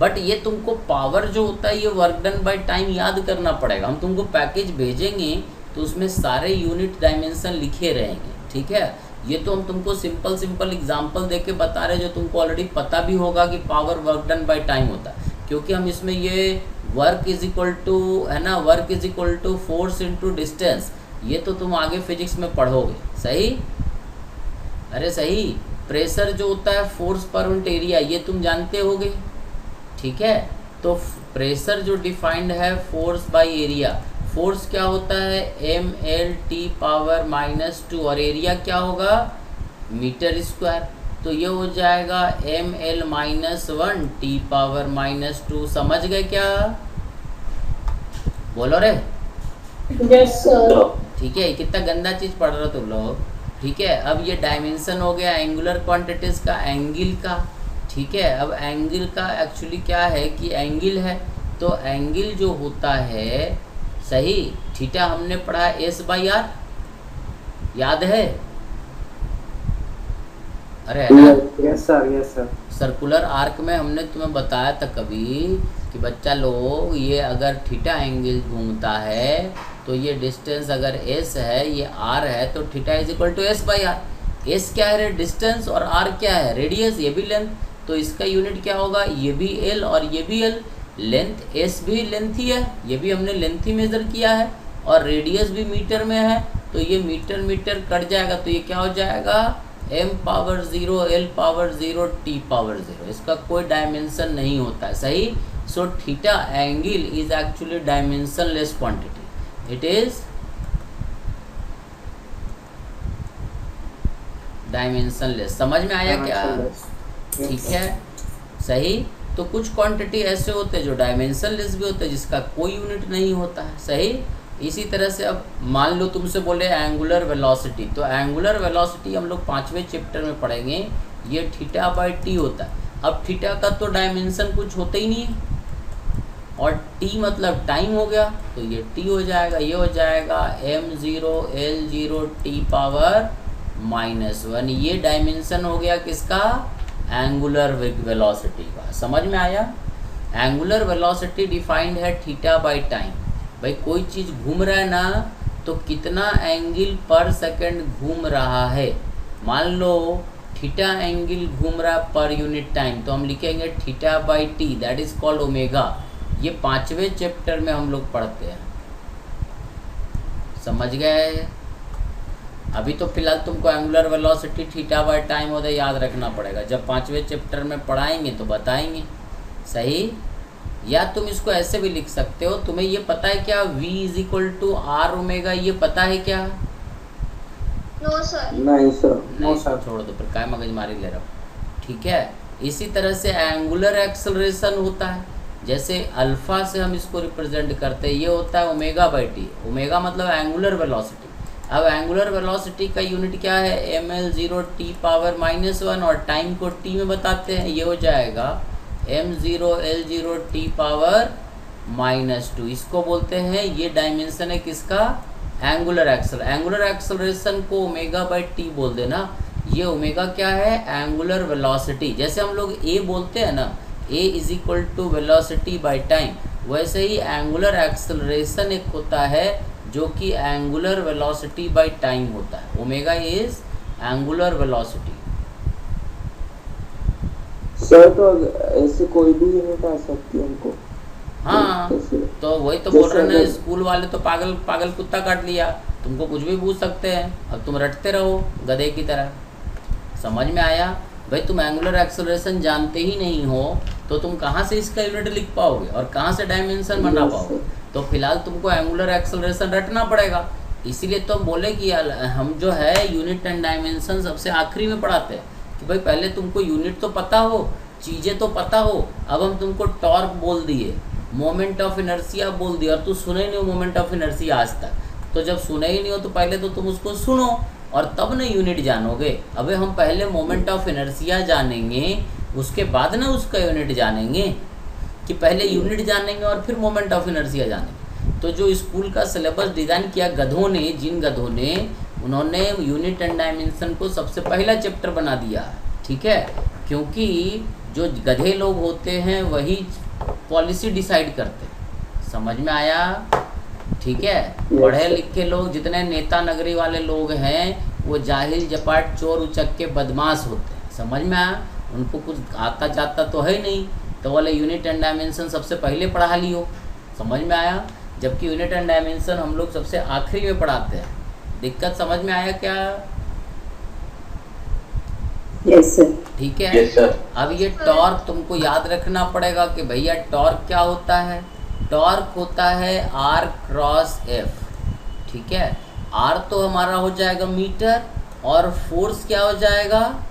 बट ये तुमको पावर जो होता है ये वर्क डन बाय टाइम याद करना पड़ेगा। हम तुमको पैकेज भेजेंगे तो उसमें सारे यूनिट डायमेंशन लिखे रहेंगे, ठीक है। ये तो हम तुमको सिंपल एग्जांपल देके बता रहे, जो तुमको ऑलरेडी पता भी होगा कि power work done by time होता है, क्योंकि हम इसमें ये वर्क इज इक्वल टू, है ना, work is equal to force into distance, ये तो तुम आगे फिजिक्स में पढ़ोगे, सही। अरे सही, प्रेशर जो होता है फोर्स पर यूनिट एरिया, ये तुम जानते होगे, ठीक है। तो प्रेशर जो डिफाइंड है फोर्स बाय एरिया, फोर्स क्या होता है ml⁻⁻2, और एरिया क्या होगा, मीटर स्क्वायर, तो ये हो जाएगा ml-1t⁻²। समझ गए क्या, बोलो रे। Yes sir. ठीक है, कितना गंदा चीज़ पढ़ रहे हो तुम लोग। ठीक है, अब ये डायमेंशन हो गया एंगुलर क्वांटिटीज़ का, एंगल का। ठीक है, अब एंगल का एक्चुअली क्या है कि एंगल है, तो एंगल जो होता है, सही, थीटा हमने पढ़ा S/R, याद है? अरे है ना? Yes sir. सर्कुलर आर्क में हमने तुम्हें बताया था कभी कि बच्चा लोग ये अगर थीटा एंगल घूमता है तो ये डिस्टेंस अगर s है, ये r है, तो theta is equal to S/R। s क्या है? डिस्टेंस, और r क्या है? रेडियस, ये भी लेंथ। तो इसका यूनिट क्या होगा? ये भी l और ये भी l। लेंथ s भी लेंथ ही है, ये भी हमने लेंथ ही मेज़र किया है, और रेडियस भी मीटर में है, तो ये मीटर मीटर कट जाएगा, तो ये क्या हो जाएगा? m⁻0 l⁻0 t⁻0। इसका कोई डायमेंशन नहीं होता है, सही। So theta angle is actually dimensionless quantity, it is dimensionless. समझ में आया क्या? ठीक है, सही। तो कुछ क्वांटिटी ऐसे होते हैं जो डायमेंशनलेस भी होते हैं, जिसका कोई यूनिट नहीं होता है, सही। इसी तरह से अब मान लो तुमसे बोले एंगुलर वेलोसिटी, तो एंगुलर वेलोसिटी हम लोग 5वें चैप्टर में पढ़ेंगे। ये θ/t होता है। अब थीटा का तो डायमेंशन कुछ होता ही नहीं है, और t मतलब टाइम हो गया, तो ये t हो जाएगा, ये हो जाएगा m0 l0 t⁻⁻1। ये डायमेंशन हो गया किसका? एंगुलर वेलोसिटी का। समझ में आया? एंगुलर वेलोसिटी डिफाइंड है θ/टाइम। भाई कोई चीज़ घूम रहा है ना, तो कितना एंगल पर सेकंड घूम रहा है। मान लो थीटा एंगल घूम रहा पर यूनिट टाइम, तो हम लिखेंगे θ/t, that is called omega. ये 5वें चैप्टर में हम लोग पढ़ते हैं, समझ गए? अभी तो फिलहाल तुमको एंगुलर वेलोसिटी θ/टाइम होता है, याद रखना पड़ेगा। जब 5वें चैप्टर में पढ़ाएंगे तो बताएंगे, सही। या तुम इसको ऐसे भी लिख सकते हो, तुम्हें ये पता है क्या v = r ओमेगा, ये पता है क्या? No sir. नहीं सर। नहीं सर, छोड़ दो, फिर काय मगजमारी ले रहा हूँ। ठीक है, इसी तरह से एंगुलर एक्सेलरेशन होता है। जैसे अल्फा से हम इसको रिप्रेजेंट करते हैं, ये होता है ω/t। ओमेगा मतलब एंगुलर वेलोसिटी। अब एंगुलर वेलोसिटी का यूनिट क्या है? ml0 t⁻⁻1, और टाइम को t में बताते हैं, ये हो जाएगा m0 l0 t⁻⁻2। इसको बोलते हैं, ये डायमेंशन है किसका? एंगुलर एक्सेलरेशन को ω/t बोल देना। ये ओमेगा क्या है? Angular velocity. जैसे हम लोग a बोलते हैं ना, a = वेलोसिटी बाय टाइम, वैसे ही एंगुलर एक्सेलरेशन एक होता है जो कि एंगुलर वेलोसिटी बाय टाइम होता है। Omega is angular velocity. Sir तो ऐसे कोई भी यूनिट आ सकती है हमको? हाँ, तो वही तो बोल रहे हैं, स्कूल वाले तो पागल पागल कुत्ता काट लिया, तुमको कुछ भी पूछ सकते हैं। अब तुम रटते रहो गधे की तरह। समझ में आया? भाई तुम एंगुलर एक्सेलरेशन जानते ही नहीं हो, तो तुम कहाँ से इसका यूनिट लिख पाओगे और कहाँ से डायमेंशन बना पाओगे? तो फिलहाल तुमको एंगुलर एक्सेलरेशन रटना पड़ेगा। इसीलिए तो हम बोले कि हम जो है यूनिट एंड डायमेंशन सबसे आखिरी में पढ़ाते हैं, कि भाई पहले तुमको यूनिट तो पता हो, चीज़ें तो पता हो। अब हम तुमको टॉर्क बोल दिए, मोमेंट ऑफ इनर्शिया बोल दिया, और तू सुने नहीं हो मोमेंट ऑफ इनर्शिया आज तक। तो जब सुने ही नहीं हो तो पहले तो तुम उसको सुनो और तब ना यूनिट जानोगे। अबे हम पहले मोमेंट ऑफ इनर्शिया जानेंगे, उसके बाद ना उसका यूनिट जानेंगे, कि पहले यूनिट जानेंगे और फिर मोमेंट ऑफ इनर्शिया जानेंगे। तो जो स्कूल का सिलेबस डिज़ाइन किया गधों ने, जिन गधों ने, उन्होंने यूनिट एंड डायमेंशन को सबसे पहला चैप्टर बना दिया। ठीक है, क्योंकि जो गधे लोग होते हैं वही पॉलिसी डिसाइड करते हैं। समझ में आया? ठीक है, पढ़े लिखे लोग, जितने नेता नगरी वाले लोग हैं, वो जाहिल जपाट चोर उचक्के बदमाश होते हैं। समझ में आया? उनको कुछ आता जाता तो है नहीं, तो वाले यूनिट एंड डायमेंशन सबसे पहले पढ़ा लियो। समझ में आया? जबकि यूनिट एंड डायमेंशन हम लोग सबसे आखिरी में पढ़ाते हैं। दिक्कत समझ में आया क्या? Yes sir. ठीक है। अब ये टॉर्क तुमको याद रखना पड़ेगा कि भैया टॉर्क क्या होता है? टॉर्क होता है R क्रॉस F। ठीक है, R तो हमारा हो जाएगा मीटर, और फोर्स क्या हो जाएगा?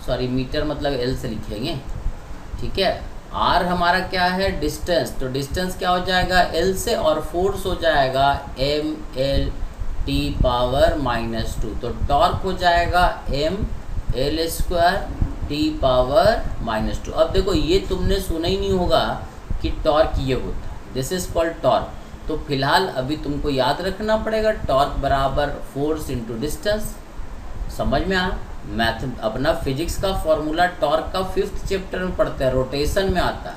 सॉरी, मीटर मतलब L से लिखेंगे। ठीक है, R हमारा क्या है? डिस्टेंस। तो डिस्टेंस क्या हो जाएगा? L से, और फोर्स हो जाएगा ML टी पावर -2। तो टॉर्क हो जाएगा mL² टी पावर -2। अब देखो ये तुमने सुना ही नहीं होगा कि टॉर्क ये होता है, दिस इज कॉल्ड टॉर्क। तो फिलहाल अभी तुमको याद रखना पड़ेगा टॉर्क बराबर फोर्स इंटू डिस्टेंस। समझ में आ? मैथ अपना फिजिक्स का फॉर्मूला टॉर्क का 5th चैप्टर में पढ़ते हैं, रोटेशन में आता है,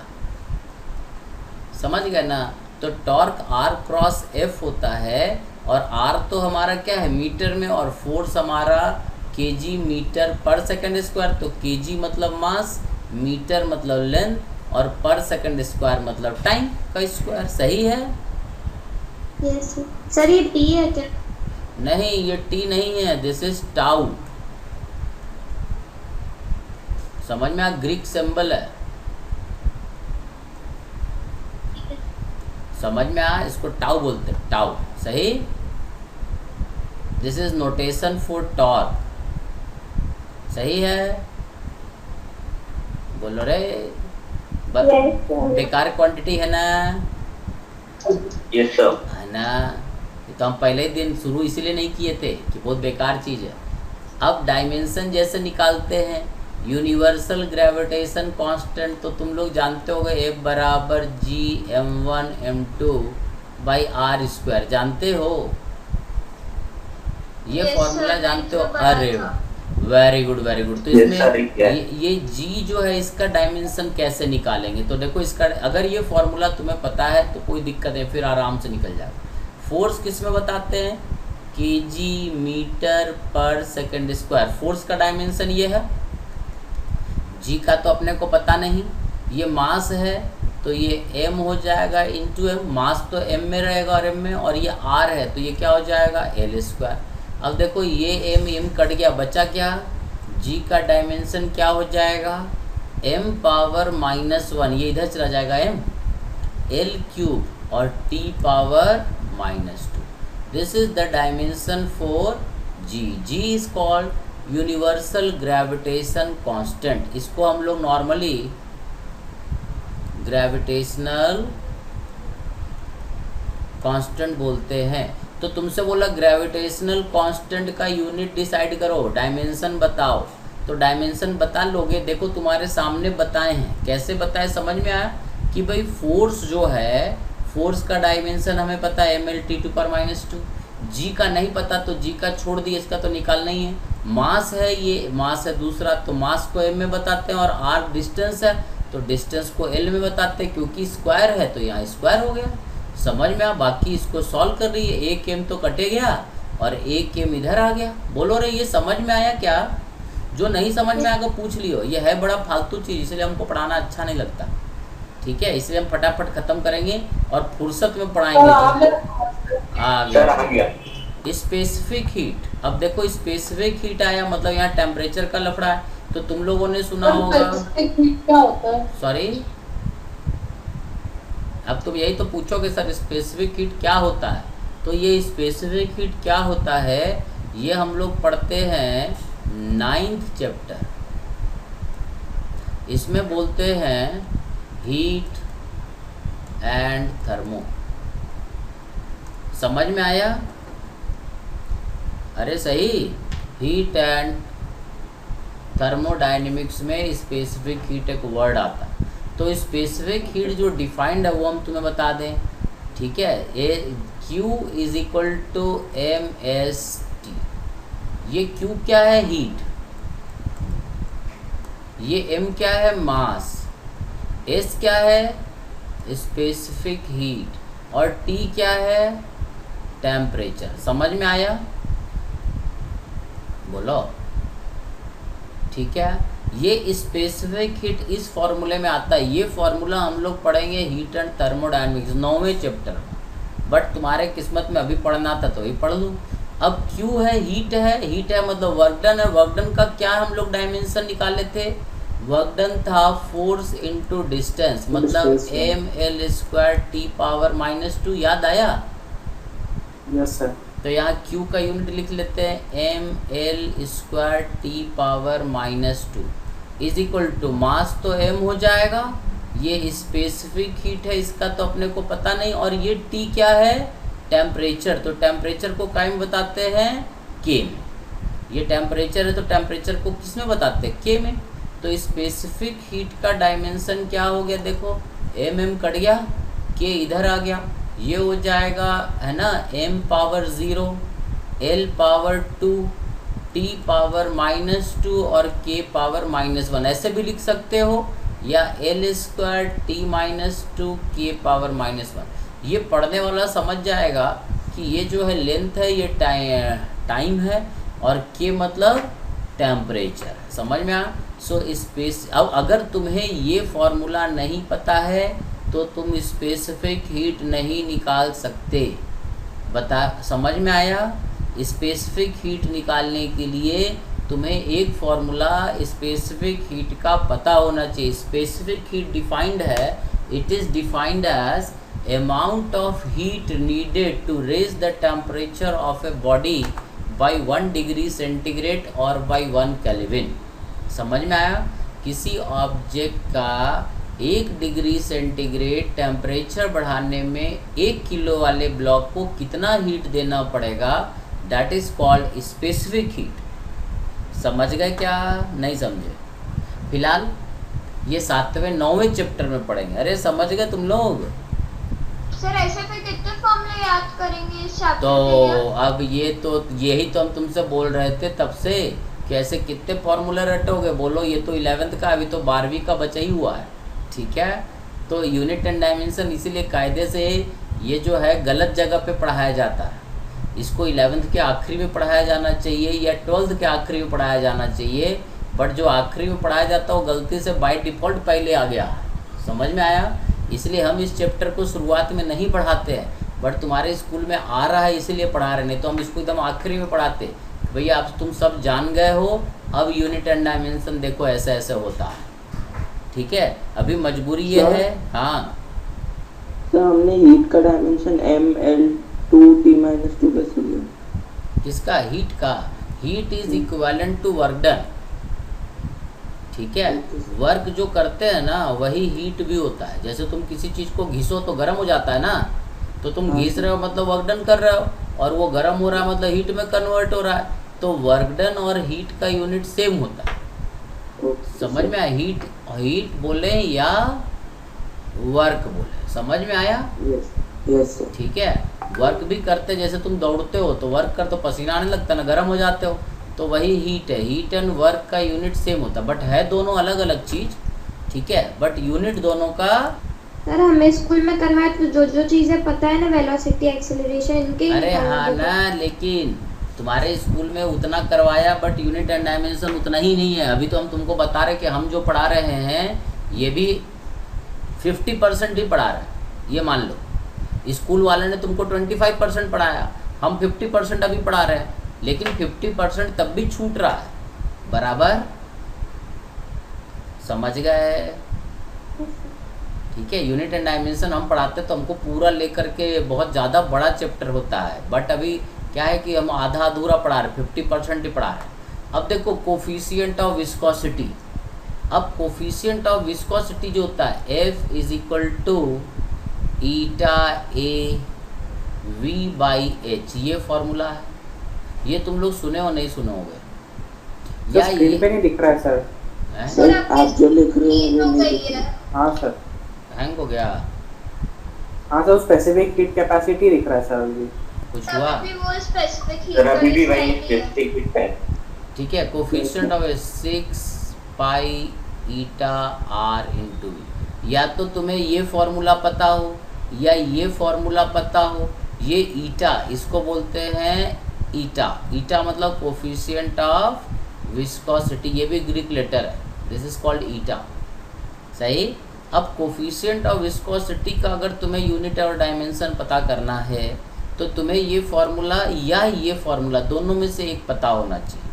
समझ गए ना। तो टॉर्क R क्रॉस F होता है, और R तो हमारा क्या है मीटर में, और फोर्स हमारा kg मीटर पर सेकंड स्क्वायर। तो kg मतलब मास, मीटर मतलब लेंथ, और पर सेकंड स्क्वायर मतलब टाइम का स्क्वायर। सही है? यस सर, ये टी है क्या? नहीं, ये टी नहीं है, दिस इज टाउ। समझ में आ? ग्रीक सिंबल है, समझ में आ? इसको टाउ बोलते हैं, टाउ। सही? This is notation for torque. सही है? बोलो रे। बेकार क्वांटिटी है ना? Yes sir. है ना? ये तो हम पहले ही दिन शुरू इसीलिए नहीं किए थे कि बहुत बेकार चीज़ है। अब डायमेंशन जैसे निकालते हैं, यूनिवर्सल ग्रेविटेशन कांस्टेंट तो तुम लोग जानते होगे, F बराबर G(m1m2/r²) जानते हो? ये Yes, फॉर्मूला sir, जानते हो? मैंने पढ़ा अरे था। Very good very good. तो Yes, इसमें sir, yeah. ये G जो है इसका डायमेंशन कैसे निकालेंगे? तो देखो इसका अगर ये फॉर्मूला तुम्हें पता है तो कोई दिक्कत नहीं, फिर आराम से निकल जाएगा। फोर्स किस में बताते हैं? kg मीटर पर सेकंड स्क्वायर। फोर्स का डायमेंशन ये है। G का तो अपने को पता नहीं, ये मास है तो ये m हो जाएगा इंटू m। मास तो m में रहेगा और m में, और ये r है तो ये क्या हो जाएगा L²। अब देखो ये m कट गया, बचा क्या? G का डायमेंशन क्या हो जाएगा? m पावर -1, ये इधर चला जाएगा m, L³ और t power -2। This is the dimension for G। G is called universal gravitation constant. इसको हम लोग नॉर्मली ग्रेविटेशनल कांस्टेंट बोलते हैं। तो तुमसे बोला ग्रेविटेशनल कांस्टेंट का यूनिट डिसाइड करो, डायमेंशन बताओ। तो डायमेंशन बता लोगे, देखो तुम्हारे सामने बताए हैं। कैसे बताए समझ में आया? कि भाई फोर्स जो है, फोर्स का डायमेंशन हमें पता है mL/2। G का नहीं पता तो G का छोड़ दिए, इसका तो निकालना ही है। मास है, ये मास है दूसरा, तो मास को m में बताते हैं, और r डिस्टेंस है तो डिस्टेंस को l में बताते हैं, क्योंकि स्क्वायर है तो यहाँ स्क्वायर हो गया। समझ में आ? बाकी इसको सॉल्व कर रही है, एक m तो कटे गया और एक m इधर आ गया। बोलो रे, ये समझ में आया क्या? जो नहीं समझ में आएगा पूछ लियो, ये है बड़ा फालतू चीज़, इसलिए हमको पढ़ाना अच्छा नहीं लगता। ठीक है, इसलिए हम फटाफट ख़त्म करेंगे और फुर्सत में पढ़ाएंगे। आ गया स्पेसिफिक हीट। अब देखो स्पेसिफिक हीट आया मतलब यहाँ टेम्परेचर का लफड़ा है। तो तुम लोगों ने सुना होगा, क्या होता है? सॉरी अब तुम यही तो पूछोगे सर स्पेसिफिक हीट क्या होता है। तो ये स्पेसिफिक हीट क्या होता है ये हम लोग पढ़ते हैं 9th चैप्टर। इसमें बोलते हैं हीट एंड थर्मो। समझ में आया? अरे सही, हीट एंड थर्मोडायनेमिक्स में स्पेसिफिक हीट एक वर्ड आता है। तो स्पेसिफिक हीट जो डिफाइंड है वो हम तुम्हें बता दें। ठीक है, Q = mst। ये Q क्या है? हीट। ये M क्या है? मास। S क्या है? Specific heat. और T क्या है? टेम्परेचर। समझ में आया? बोलो। ठीक है, ये स्पेसिफिक हीट इस फॉर्मूले में आता है। ये फॉर्मूला हम लोग पढ़ेंगे हीट एंड थर्मोडायनेमिक्स 9वें चैप्टर में, बट तुम्हारे किस्मत में अभी पढ़ना था तो ही पढ़ लूँ। अब क्यू है, हीट है, हीट है मतलब वर्क डन है। वर्क डन का क्या हम लोग डायमेंशन निकाले थे? वर्क डन था फोर्स इंटू डिस्टेंस, मतलब mL² t पावर -2। याद आया? Yes sir. तो यहाँ Q का यूनिट लिख लेते हैं mL² t पावर -2 = मास तो m हो जाएगा। ये स्पेसिफिक हीट है, इसका तो अपने को पता नहीं। और ये T क्या है? टेम्परेचर, तो टेम्परेचर को काय में बताते हैं, के में। ये टेम्परेचर है तो टेम्परेचर को किस में बताते हैं, के में। तो स्पेसिफिक हीट का डायमेंशन क्या हो गया, देखो एम कट गया, के इधर आ गया, ये हो जाएगा है ना m power 0, l power 2, t power -2 और k पावर -1, ऐसे भी लिख सकते हो, या l square t -2 k power -1। ये पढ़ने वाला समझ जाएगा कि ये जो है लेंथ है, ये टाइम है, और k मतलब टेम्परेचर, समझ में आया। सो स्पेस, अब अगर तुम्हें ये फॉर्मूला नहीं पता है तो तुम स्पेसिफिक हीट नहीं निकाल सकते, बता, समझ में आया। स्पेसिफिक हीट निकालने के लिए तुम्हें एक फॉर्मूला स्पेसिफिक हीट का पता होना चाहिए। स्पेसिफिक हीट डिफाइंड है, it is defined as amount of heat needed to raise the temperature of a body by 1 degree centigrade और बाई 1 केल्विन। समझ में आया। किसी ऑब्जेक्ट का 1 डिग्री सेंटीग्रेड टेम्परेचर बढ़ाने में 1 किलो वाले ब्लॉक को कितना हीट देना पड़ेगा, that is called specific heat. समझ गए क्या, नहीं समझे। फिलहाल ये 7वें 9वें चैप्टर में पढ़ेंगे। अरे समझ गए तुम लोग। सर ऐसे फिर कितने फॉर्मूले याद करेंगे इस चैप्टर तो में? अब ये तो यही तो हम तुमसे बोल रहे थे तब से, कैसे कितने फॉर्मूले रटोगे, बोलो। ये तो 11th का, अभी तो 12वीं का बचा ही हुआ है, ठीक है। तो यूनिट एंड डायमेंशन इसीलिए कायदे से ये जो है गलत जगह पे पढ़ाया जाता है। इसको 11th के आखिरी में पढ़ाया जाना चाहिए या 12th के आखिरी में पढ़ाया जाना चाहिए, बट जो आखिरी में पढ़ाया जाता है वो गलती से बाय डिफ़ॉल्ट पहले आ गया। समझ में आया। इसलिए हम इस चैप्टर को शुरुआत में नहीं पढ़ाते हैं, बट तुम्हारे स्कूल में आ रहा है इसलिए पढ़ा रहे, नहीं तो हम इसको एकदम आखिरी में पढ़ाते। भैया अब तुम सब जान गए हो, अब यूनिट एंड डायमेंशन देखो ऐसे ऐसे होता है, ठीक है। अभी मजबूरी ये है। हाँ सर, हमने हीट का डायमेंशन mL2T-2 कैसे लिया? किसका, हीट का। Heat is equivalent to work done, ठीक है। वर्क जो करते हैं ना वही हीट भी होता है। जैसे तुम किसी चीज़ को घिसो तो गर्म हो जाता है ना, तो तुम घिस रहे हो मतलब वर्क डन कर रहे हो, और वो गर्म हो रहा है मतलब हीट में कन्वर्ट हो रहा है। तो वर्क डन और हीट का यूनिट सेम होता है। समझ में आया। हीट हीट बोले या वर्क बोले, समझ में आया। Yes sir. ठीक है। वर्क भी करते, जैसे तुम दौड़ते हो तो वर्क कर तो पसीना आने लगता है ना, गर्म हो जाते हो, तो वही हीट है। हीट एंड वर्क का यूनिट सेम होता है, बट है दोनों अलग अलग चीज़, ठीक है, बट यूनिट दोनों का। सर हमें स्कूल में करना है तो जो जो चीजें पता है ना, वेलोसिटी, एक्सेलरेशन, इनके अरे हाँ ना, लेकिन तुम्हारे स्कूल में उतना करवाया, बट यूनिट एंड डायमेंशन उतना ही नहीं है। अभी तो हम तुमको बता रहे कि हम जो पढ़ा रहे हैं ये भी 50% ही पढ़ा रहे हैं, ये मान लो। स्कूल वाले ने तुमको 25% पढ़ाया, हम 50% अभी पढ़ा रहे हैं, लेकिन 50% तब भी छूट रहा है, बराबर। समझ गए, ठीक है। यूनिट एंड डायमेंशन हम पढ़ाते तो हमको पूरा लेकर के बहुत ज़्यादा बड़ा चैप्टर होता है, बट अभी क्या है कि हम आधा अधूरा पढ़ा रहे, 50% ही पढ़ा रहे हैं। अब देखो कोफिशिएंट ऑफ विस्कोसिटी। अब कोफिशिएंट ऑफ विस्कोसिटी जो होता है F is equal to eta A V by H, ये फॉर्मूला है। ये तुम लोग सुने हो नहीं सुने होगे, या स्क्रीन पे नहीं दिख रहा है सर। हैं? सर आप जो लिख रहे हो वो नहीं दिख है। रहा। हाँ सर। हैंग हो गया, हाँ सर, स्पेसिफिक हीट कैपेसिटी दिख रहा है सर अभी। कुछ हुआ, वो स्पेसिफिक हीट सर अभी भी वही स्पेसिफिक हीट है। ठीक है। Coefficient of 6 pi eta R into, या तो तुम्हें ये फॉर्मूला पता हो या ये फॉर्मूला पता हो। ये ईटा, इसको बोलते हैं ईटा। ईटा मतलब कोफिशिएंट ऑफ विस्कोसिटी, ये भी ग्रीक लेटर है, दिस इज कॉल्ड ईटा, सही। अब कोफिशिएंट ऑफ विस्कोसिटी का अगर तुम्हें यूनिट और डायमेंशन पता करना है तो तुम्हें ये फॉर्मूला या ये फॉर्मूला दोनों में से एक पता होना चाहिए,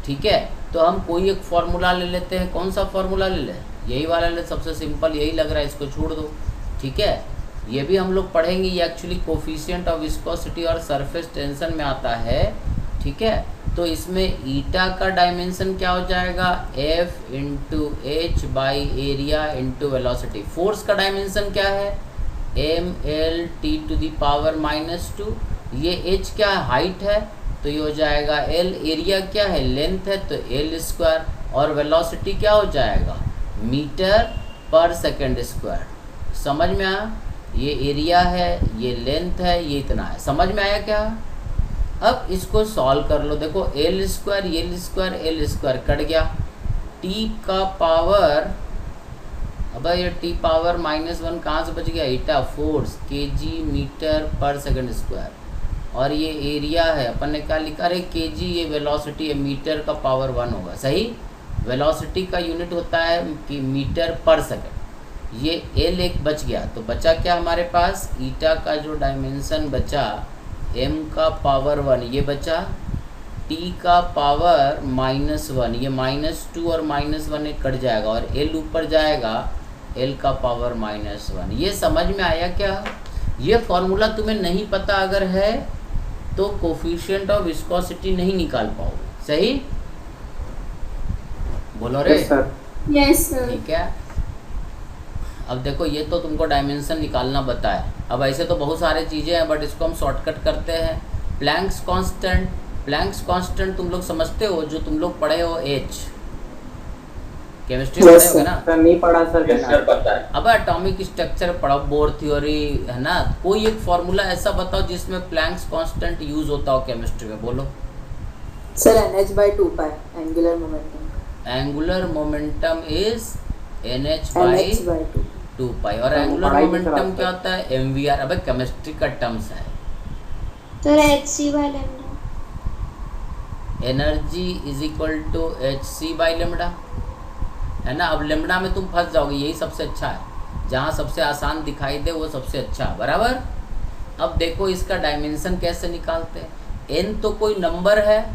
ठीक है। तो हम कोई एक फॉर्मूला ले लेते हैं। कौन सा फॉर्मूला ले लें, यही वाला ले, सबसे सिंपल यही लग रहा है, इसको छोड़ दो, ठीक है। ये भी हम लोग पढ़ेंगे, ये एक्चुअली कोफिशिएंट ऑफ विस्कोसिटी और सरफेस टेंशन में आता है, ठीक है। तो इसमें ईटा का डायमेंशन क्या हो जाएगा, F into H by area into velocity. Force का डायमेंशन क्या है, ml(t⁻²). ये h क्या है, हाइट है, तो ये हो जाएगा l। एरिया क्या है, लेंथ है, तो l²। और वेलोसिटी क्या हो जाएगा, मीटर/सेकंड²। समझ में आया? ये एरिया है, ये लेंथ है, ये इतना है। समझ में आया क्या? अब इसको सॉल्व कर लो। देखो l² कट गया, t का पावर, अब ये t⁻⁻1 कहाँ से बच गया, ईटा फोर्स kg/s²। और ये एरिया है, अपन ने क्या लिखा, अरे kg, ये वेलोसिटी है, मीटर का पावर 1 होगा। सही, वेलोसिटी का यूनिट होता है कि मीटर/सेकंड। ये l एक बच गया, तो बचा क्या हमारे पास, ईटा का जो डायमेंशन बचा m का पावर 1, ये बचा t का पावर -1, ये -2 और -1 एक कट जाएगा, और l ऊपर जाएगा, l का पावर -1। ये समझ में आया क्या? ये फॉर्मूला तुम्हें नहीं पता अगर है तो कोफिशिएंट ऑफ विस्कोसिटी नहीं निकाल पाओगे। सही, बोलो रे। Yes sir. ठीक है, अब देखो ये तो तुमको डायमेंशन निकालना बताया। अब ऐसे तो बहुत सारे चीज़ें हैं, बट इसको हम शॉर्टकट करते हैं। प्लैंक्स कांस्टेंट, प्लैंक्स कांस्टेंट तुम लोग समझते हो, जो तुम लोग पढ़े हो, h केमिस्ट्री में पढ़े होगे ना? सर नहीं पढ़ा सर। पता है। अब एटॉमिक स्ट्रक्चर पढ़ो, बोर थ्योरी है ना। कोई एक फॉर्मूला ऐसा बताओ जिसमें प्लैंक्स कांस्टेंट यूज होता हो केमिस्ट्री में, बोलो। Sir NH/2π angular momentum. Angular momentum is NH/2π। और एंगुलर मोमेंटम क्या होता है, mvr। अबे केमिस्ट्री का टर्म्स है। Sir hc/λ। Energy is equal to hc/λ, है ना। अब लेमडा में तुम फंस जाओगे, यही सबसे अच्छा है, जहाँ सबसे आसान दिखाई दे वो सबसे अच्छा है, बराबर। अब देखो इसका डायमेंशन कैसे निकालते हैं। n तो कोई नंबर है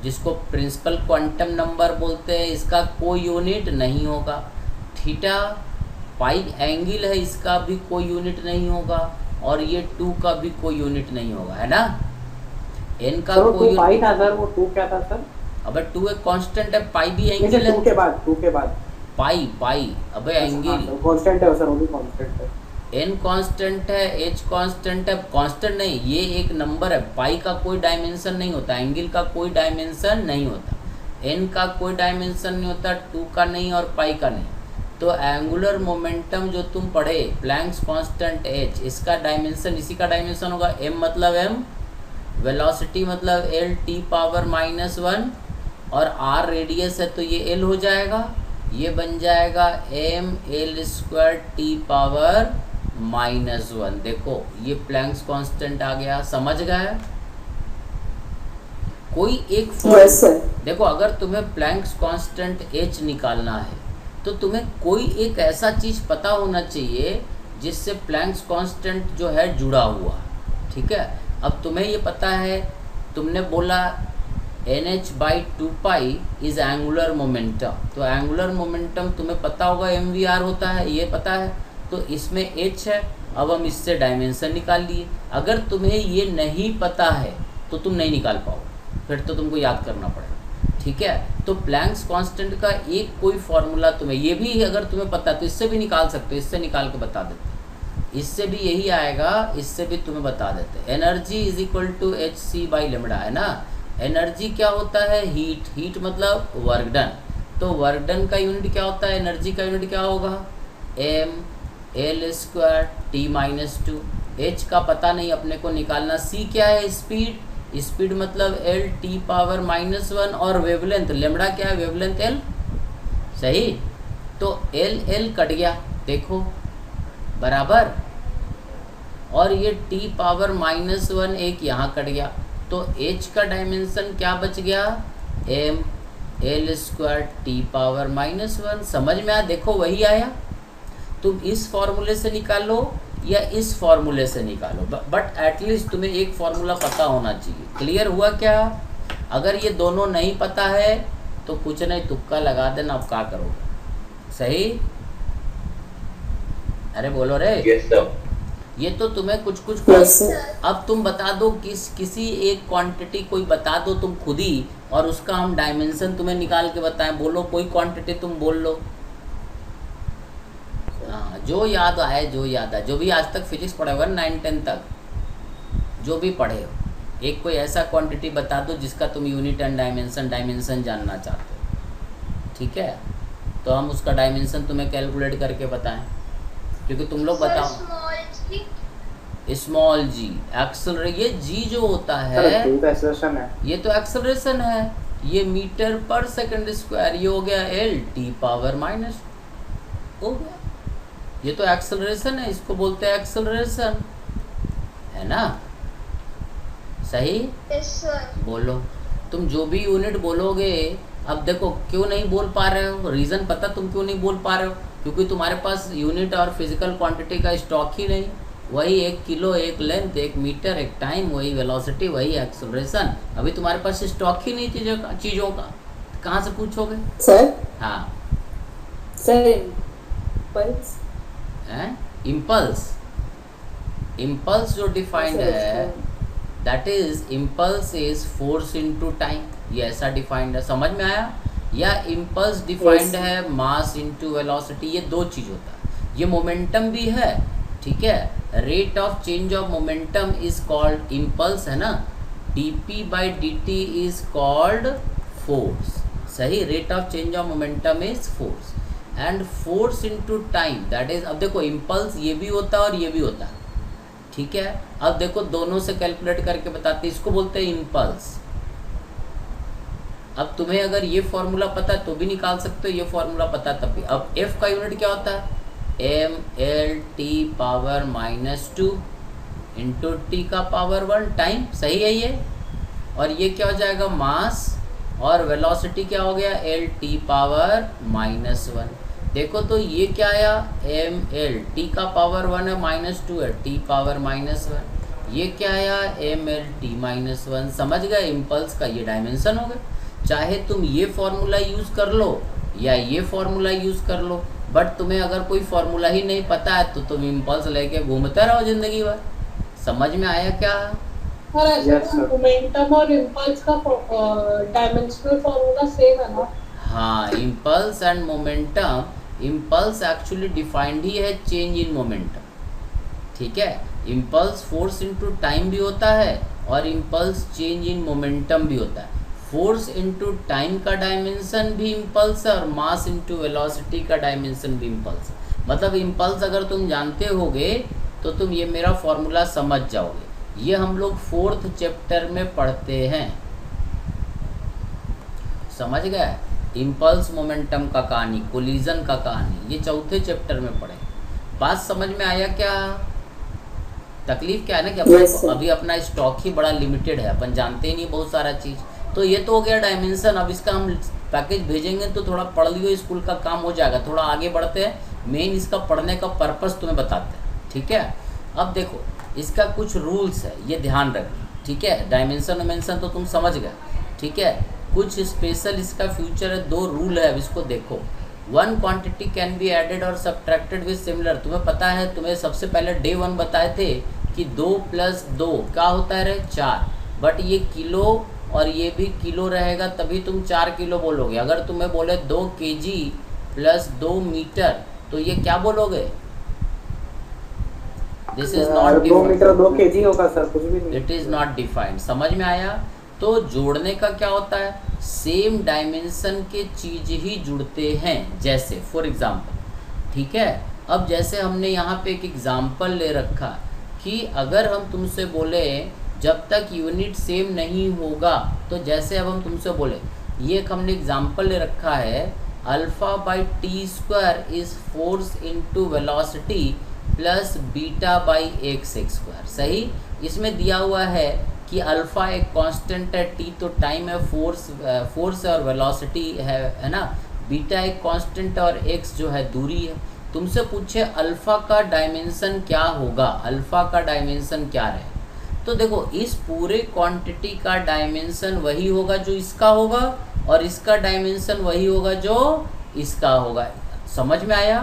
जिसको प्रिंसिपल क्वांटम नंबर बोलते हैं, इसका कोई यूनिट नहीं होगा। थीटा पाई एंगल है, इसका भी कोई यूनिट नहीं होगा। और ये 2 का भी कोई यूनिट नहीं होगा, है ना। n का कोई पाई था सर, वो 2 क्या था सर? अबे 2 एक कांस्टेंट है, पाई भी एंगल है। 2 के बाद पाई अबे एंगल कांस्टेंट है सर, वो भी कांस्टेंट है। n कांस्टेंट है, h कांस्टेंट है, कांस्टेंट नहीं, ये एक नंबर है। पाई का कोई डायमेंशन नहीं होता, एंगल का कोई डायमेंशन नहीं होता, n का कोई डायमेंशन नहीं होता, 2 का नहीं और पाई का नहीं। तो एंगुलर मोमेंटम जो तुम पढ़े, प्लैंक्स कांस्टेंट h, इसका डायमेंशन इसी का डायमेंशन होगा। m मतलब m, वेलोसिटी मतलब l t⁻⁻1, और r रेडियस है तो ये l हो जाएगा। ये बन जाएगा ml² t⁻⁻1। देखो ये प्लैंक्स कांस्टेंट आ गया, समझ गए। कोई एक Yes, sir. देखो अगर तुम्हें प्लैंक्स कांस्टेंट h निकालना है तो तुम्हें कोई एक ऐसा चीज़ पता होना चाहिए जिससे प्लैंक्स कांस्टेंट जो है जुड़ा हुआ, ठीक है। अब तुम्हें ये पता है, तुमने बोला NH/2π इज एंगुलर मोमेंटम, तो एंगुलर मोमेंटम तुम्हें पता होगा mvr होता है, ये पता है। तो इसमें h है, अब हम इससे डायमेंशन निकाल लिए। अगर तुम्हें ये नहीं पता है तो तुम नहीं निकाल पाओगे, फिर तो तुमको याद करना पड़ेगा, ठीक है। तो प्लैंक्स कांस्टेंट का एक कोई फॉर्मूला तुम्हें, ये भी अगर तुम्हें पता है तो इससे भी निकाल सकते हो, इससे निकाल के बता देते, इससे भी यही आएगा, इससे भी तुम्हें बता देते। Energy is equal to hc/λ, है ना। एनर्जी क्या होता है, हीट, हीट मतलब वर्क डन। तो वर्क डन का यूनिट क्या होता है, एनर्जी का यूनिट क्या होगा, ml² t-2। h का पता नहीं, अपने को निकालना। c क्या है, स्पीड, स्पीड मतलब l t⁻⁻1, और वेवलेंथ लेमड़ा क्या है, वेवलेंथ l, सही। तो l कट गया, देखो बराबर, और ये t⁻⁻1 एक यहाँ कट गया, तो h का डायमेंशन क्या बच गया, ml² t⁻⁻1। समझ में आया, देखो वही आया। तुम इस फॉर्मूले से निकालो या इस फॉर्मूले से निकालो, बट एटलीस्ट तुम्हें एक फॉर्मूला पता होना चाहिए। क्लियर हुआ क्या। अगर ये दोनों नहीं पता है तो कुछ नहीं, तुक्का लगा देना, अब क्या करोगे, सही। अरे बोलो रे। Yes sir. ये तो तुम्हें कुछ कुछ Yes, sir. अब तुम बता दो, किसी एक क्वांटिटी कोई बता दो तुम खुद ही, और उसका हम डायमेंशन तुम्हें निकाल के बताएं। बोलो कोई क्वांटिटी तुम बोल लो, जो याद आए, जो याद आए, जो भी आज तक फिजिक्स पढ़े हुए 9-10 तक, जो भी पढ़े हो, एक कोई ऐसा क्वांटिटी बता दो जिसका तुम यूनिट एंड डायमेंशन जानना चाहते हो, ठीक है? तो हम उसका डायमेंशन तुम्हें कैलकुलेट करके बताएं, क्योंकि तुम लोग बताओ। स्मॉल जी एक्सेलरेशन, ये जी जो होता सर है जी तो एक्सेलरेशन है। ये तो एक्सेलरेशन है, ये मीटर पर सेकंड स्क्वायर, ये हो गया एल टी पावर माइनस हो गया, ये तो एक्सेलरेशन है, इसको बोलते हैं एक्सेलरेशन, है ना? सही? बोलो, तुम जो भी यूनिट बोलोगे। अब देखो क्यों नहीं बोल पा रहे हो, रीज़न पता तुम क्यों नहीं बोल पा रहे हो? क्योंकि तुम्हारे पास यूनिट और फिजिकल क्वांटिटी का स्टॉक ही नहीं। वही 1 किलो, 1 लेंथ, 1 मीटर, 1 टाइम, वही वेलोसिटी, वही एक्सेलरेशन। अभी तुम्हारे पास स्टॉक ही नहीं चीज़ों का, कहाँ से पूछोगे? सर हाँ, सर इम्पल्स इम्पल्स, इम्पल्स जो डिफाइंड है, that is impulse is force into time, ये ऐसा डिफाइंड है, समझ में आया? या इम्पल्स डिफाइंड Yes. है मास इनटू वेलोसिटी, ये दो चीज़ होता है। ये मोमेंटम भी है, ठीक है? Rate of change of momentum is called impulse, है ना? dp/dt इज कॉल्ड फोर्स, सही? Rate of change of momentum is force and force into time, that is, अब देखो इम्पल्स ये भी होता है और ये भी होता है, ठीक है? अब देखो दोनों से कैलकुलेट करके बताते हैं, इसको बोलते हैं इम्पल्स। अब तुम्हें अगर ये फॉर्मूला पता है तो भी निकाल सकते हो, ये फॉर्मूला पता है तब भी। अब एफ का यूनिट क्या होता है? ml/t पावर -2 इंटू टी का पावर 1 टाइम, सही है ये? और ये क्या हो जाएगा? मास, और वेलोसिटी क्या हो गया? l/t power -1। देखो तो ये क्या आया? ml, t का पावर 1 है, -2 है, t पावर -1। ये क्या आया? ml/t -1। समझ गए? इम्पल्स का ये डायमेंशन हो गया। चाहे तुम ये फॉर्मूला यूज़ कर लो या ये फॉर्मूला यूज़ कर लो, बट तुम्हें अगर कोई फॉर्मूला ही नहीं पता है तो तुम इम्पल्स लेके घूमते रहो ज़िंदगी भर। समझ में आया क्या? और ऐसे Yes, तो sir. मोमेंटम और इम्पल्स का डायमेंशनल फॉर्मूला सेम है ना? हाँ, impulse and momentum, impulse actually defined ही है चेंज इन मोमेंटम, ठीक है? इम्पल्स फोर्स इनटू टाइम भी होता है और इम्पल्स चेंज इन मोमेंटम भी होता है। फोर्स इनटू टाइम का डायमेंशन भी इम्पल्स है और मास इनटू वेलोसिटी का डायमेंशन भी इम्पल्स है। मतलब इम्पल्स अगर तुम जानते होगे तो तुम ये मेरा फॉर्मूला समझ जाओगे। ये हम लोग 4th चैप्टर में पढ़ते हैं, समझ गए? इम्पल्स मोमेंटम का कहानी, कोलिजन का कहानी, ये 4th चैप्टर में पढ़े। बात समझ में आया क्या? तकलीफ क्या है ना कि Yes, sir. अभी अपना स्टॉक ही बड़ा लिमिटेड है, अपन जानते ही नहीं बहुत सारा चीज़। तो ये तो हो गया डायमेंशन। अब इसका हम पैकेज भेजेंगे तो थोड़ा पढ़ लियो, स्कूल का काम हो जाएगा। थोड़ा आगे बढ़ते हैं, मेन इसका पढ़ने का पर्पस तुम्हें बताते हैं, ठीक है? अब देखो इसका कुछ रूल्स है, ये ध्यान रखना, ठीक है? डायमेंशन वमेंशन तो तुम समझ गए, ठीक है? कुछ स्पेशल इसका फ्यूचर है, 2 रूल है, अब इसको देखो। 1 क्वांटिटी कैन बी एडेड और सब्ट्रैक्टेड विद सिमिलर। तुम्हें पता है, तुम्हें सबसे पहले डे 1 बताए थे कि 2 + 2 क्या होता है रे? 4। बट ये किलो और ये भी किलो रहेगा तभी तुम 4 किलो बोलोगे। अगर तुम्हें बोले 2 kg + 2 मीटर तो ये क्या बोलोगे? This is not 2 metre 2 kg होगा सर, कुछ भी नहीं। It is not defined. समझ में आया? तो जोड़ने का क्या होता है? सेम डायमेंशन के चीज़ ही जुड़ते हैं। जैसे फॉर एग्जांपल, ठीक है? अब जैसे हमने यहाँ पे एक एग्जांपल ले रखा कि अगर हम तुमसे बोले जब तक यूनिट सेम नहीं होगा, तो जैसे अब हम तुमसे बोले, ये एक हमने एग्जांपल ले रखा है, α/t² is force into velocity plus β/x²। सही? इसमें दिया हुआ है कि अल्फ़ा एक कांस्टेंट है, टी तो टाइम है, फोर्स और वेलोसिटी है ना? बीटा एक कांस्टेंट और एक्स जो है दूरी है। तुमसे पूछे अल्फ़ा का डायमेंशन क्या होगा, अल्फ़ा का डायमेंशन क्या रहे? तो देखो इस पूरे क्वांटिटी का डायमेंशन वही होगा जो इसका होगा और इसका डायमेंशन वही होगा जो इसका होगा। समझ में आया?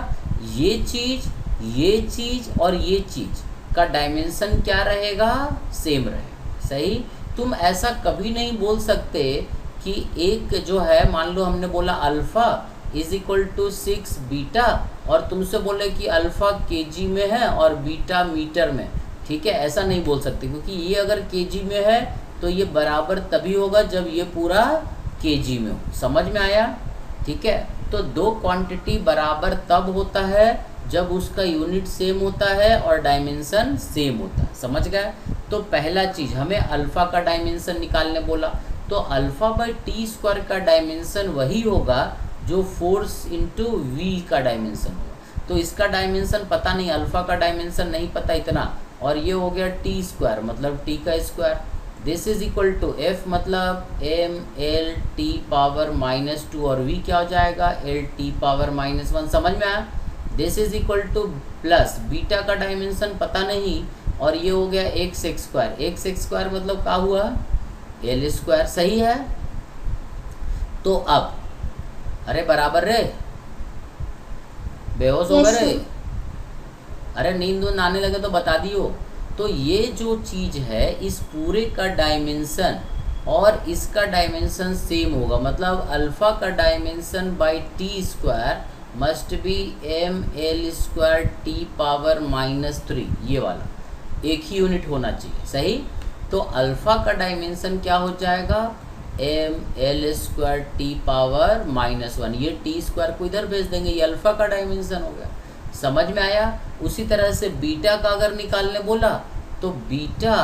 ये चीज़ और ये चीज़ का डायमेंशन क्या रहेगा? सेम रहेगा। सही? तुम ऐसा कभी नहीं बोल सकते कि एक जो है, मान लो हमने बोला alpha, is equal to 6 beta, और तुमसे बोले कि अल्फ़ा केजी में है और बीटा मीटर में, ठीक है। ऐसा नहीं बोल सकते क्योंकि ये अगर केजी में है तो ये बराबर तभी होगा जब ये पूरा केजी में हो। समझ में आया? ठीक है। तो दो क्वांटिटी बराबर तब होता है जब उसका यूनिट सेम होता है और डायमेंशन सेम होता है। समझ गए? तो पहला चीज़ हमें अल्फ़ा का डायमेंशन निकालने बोला, तो अल्फ़ा बाई टी स्क्वायर का डायमेंशन वही होगा जो फोर्स इंटू वी का डायमेंशन होगा। तो इसका डायमेंशन पता नहीं, अल्फ़ा का डायमेंशन नहीं पता इतना, और ये हो गया टी स्क्वायर मतलब टी का square. This is equal to F मतलब एम एल टी पावर -2 और वी क्या हो जाएगा एल टी पावर -1। समझ में आया? This is equal two plus beta का डायमेंशन पता नहीं और ये हो गया एक्स स्क्वायर। एक्स स्क्वायर मतलब क्या हुआ एल स्क्वायर। सही है? तो अब अरे बराबर रे, बेहोश हो गए Yes, रे? sir. अरे नींद ऊंद आने लगे तो बता दियो। तो ये जो चीज़ है इस पूरे का डायमेंशन और इसका डायमेंशन सेम होगा, मतलब अल्फ़ा का dimension by T square must be M L square T power -3, ये वाला एक ही यूनिट होना चाहिए। सही? तो अल्फ़ा का डायमेंशन क्या हो जाएगा M L square T power -1, ये टी स्क्वायर को इधर भेज देंगे, ये अल्फ़ा का डायमेंशन हो गया। समझ में आया? उसी तरह से बीटा का अगर निकालने बोला तो beta